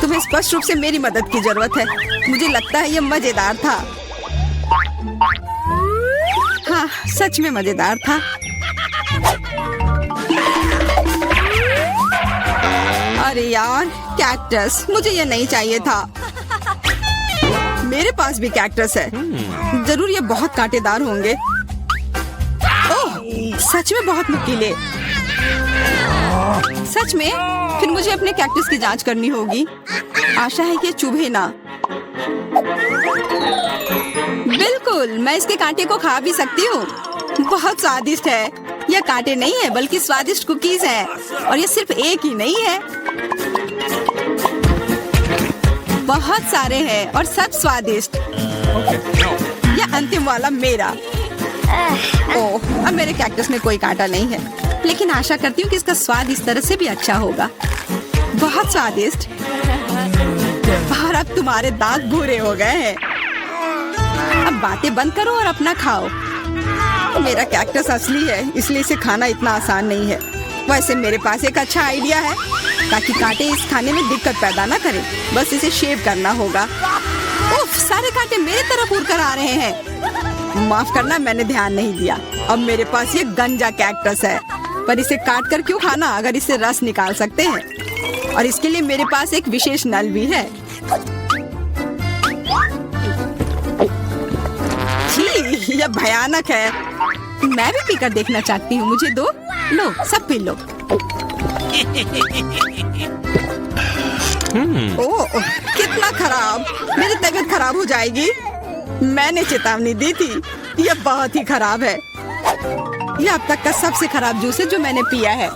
तुम्हें स्पष्ट रूप से मेरी मदद की जरूरत है। मुझे लगता है यह मजेदार था। हाँ, सच में मजेदार था। अरे यार, कैक्टस, मुझे ये नहीं चाहिए था। मेरे पास भी कैक्टस है, जरूर ये बहुत कांटेदार होंगे। ओह, सच में बहुत नुकीले। सच में? फिर मुझे अपने कैक्टस की जांच करनी होगी। आशा है कि ये चुभे ना। बिल्कुल, मैं इसके कांटे को खा भी सकती हूँ। बहुत स्वादिष्ट है। यह कांटे नहीं है बल्कि स्वादिष्ट कुकीज है, और ये सिर्फ एक ही नहीं है, बहुत सारे हैं और सब स्वादिष्ट। यह अंतिम वाला मेरा। ओह, अब मेरे कैक्टस में कोई कांटा नहीं है, लेकिन आशा करती हूँ कि इसका स्वाद इस तरह से भी अच्छा होगा। बहुत स्वादिष्ट। और अब तुम्हारे दांत भूरे हो गए हैं। अब बातें बंद करो और अपना खाओ। मेरा कैक्टस असली है, इसलिए इसे खाना इतना आसान नहीं है। वैसे मेरे पास एक अच्छा आइडिया है, ताकि कांटे इस खाने में दिक्कत पैदा ना करें। बस इसे शेव करना होगा। उफ, सारे कांटे मेरे तरफ उड़ कर आ रहे हैं। माफ करना, मैंने ध्यान नहीं दिया। अब मेरे पास ये गंजा कैक्टस है, पर इसे काट कर क्यों खाना अगर इससे रस निकाल सकते हैं। और इसके लिए मेरे पास एक विशेष नल भी है। छी, यह भयानक है। मैं भी पीकर देखना चाहती हूँ, मुझे दो। लो, सब पी लो। ओह, कितना खराब। मेरी तबीयत खराब हो जाएगी। मैंने चेतावनी दी थी। यह बहुत ही खराब है। यह अब तक का सबसे खराब जूस है जो मैंने पिया है।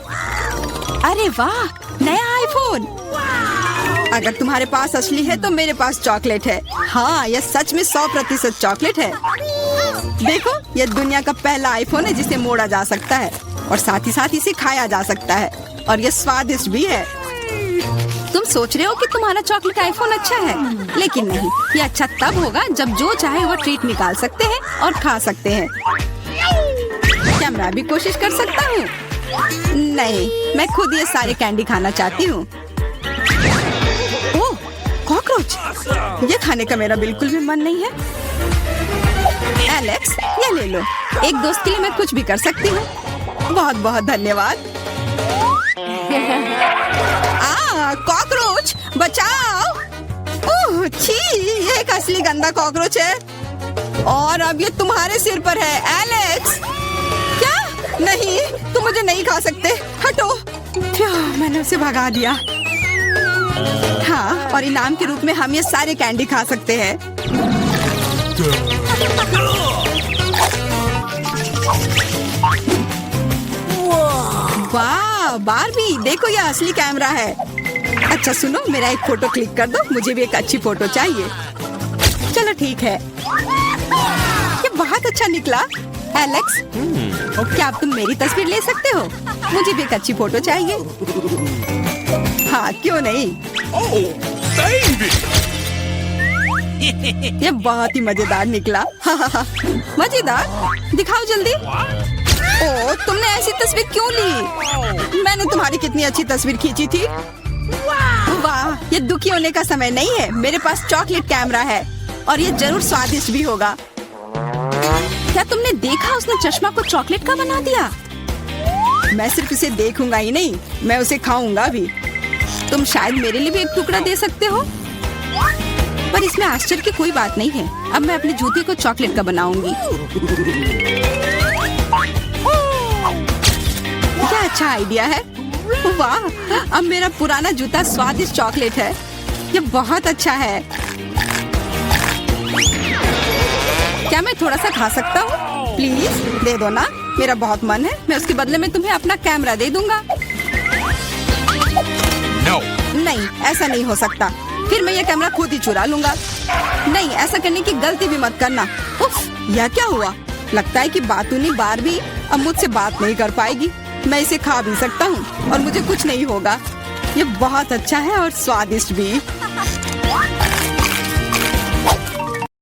अरे वाह, नया आईफोन। अगर तुम्हारे पास असली है तो मेरे पास चॉकलेट है। हाँ, यह सच में 100% चॉकलेट है। देखो, यह दुनिया का पहला आईफोन है जिसे मोड़ा जा सकता है, और साथ ही साथ इसे खाया जा सकता है, और यह स्वादिष्ट भी है। तुम सोच रहे हो कि तुम्हारा चॉकलेट आईफोन अच्छा है, लेकिन नहीं। यह अच्छा तब होगा जब जो चाहे वो ट्रीट निकाल सकते हैं और खा सकते हैं। क्या मैं भी कोशिश कर सकता हूँ? नहीं, मैं खुद ये सारे कैंडी खाना चाहती हूँ। ओह, कॉकरोच। ये खाने का मेरा बिल्कुल भी मन नहीं है। एलेक्स, ये ले लो। एक दोस्त के लिए मैं कुछ भी कर सकती हूँ। बहुत बहुत धन्यवाद। कॉकरोच, बचाओ। ओह छी, ये एक असली गंदा कॉकरोच है, और अब ये तुम्हारे सिर पर है। एलेक्स, क्या? नहीं, तुम मुझे नहीं खा सकते। हटो। मैंने उसे भगा दिया। हाँ, और इनाम के रूप में हम ये सारे कैंडी खा सकते हैं। वाह बारबी, देखो ये असली कैमरा है। अच्छा सुनो, मेरा एक फोटो क्लिक कर दो, मुझे भी एक अच्छी फोटो चाहिए। चलो ठीक है। ये बहुत अच्छा निकला। एलेक्स, क्या अब तुम मेरी तस्वीर ले सकते हो? मुझे भी एक अच्छी फोटो चाहिए। हाँ, क्यों नहीं। ये बहुत ही मजेदार निकला। मजेदार? दिखाओ जल्दी। ओह, तुमने ऐसी तस्वीर क्यों ली? मैंने तुम्हारी कितनी अच्छी तस्वीर खींची थी। वाह, ये दुखी होने का समय नहीं है। मेरे पास चॉकलेट कैमरा है, और ये जरूर स्वादिष्ट भी होगा। क्या तुमने देखा, उसने चश्मा को चॉकलेट का बना दिया? मैं सिर्फ इसे देखूंगा ही नहीं, मैं उसे खाऊंगा भी। तुम शायद मेरे लिए भी एक टुकड़ा दे सकते हो, पर इसमें आश्चर्य की कोई बात नहीं है। अब मैं अपने जूते को चॉकलेट का बनाऊंगी। क्या अच्छा आइडिया है। वाह, अब मेरा पुराना जूता स्वादिष्ट चॉकलेट है। ये बहुत अच्छा है। क्या मैं थोड़ा सा खा सकता हूँ? प्लीज दे दो ना, मेरा बहुत मन है। मैं उसके बदले में तुम्हें अपना कैमरा दे दूंगा। नहीं, ऐसा नहीं हो सकता। फिर मैं ये कैमरा खुद ही चुरा लूंगा। नहीं, ऐसा करने की गलती भी मत करना। उफ, यह क्या हुआ? लगता है कि बातूनी बारबी अब मुझसे बात नहीं कर पाएगी। मैं इसे खा भी सकता हूँ और मुझे कुछ नहीं होगा। ये बहुत अच्छा है और स्वादिष्ट भी।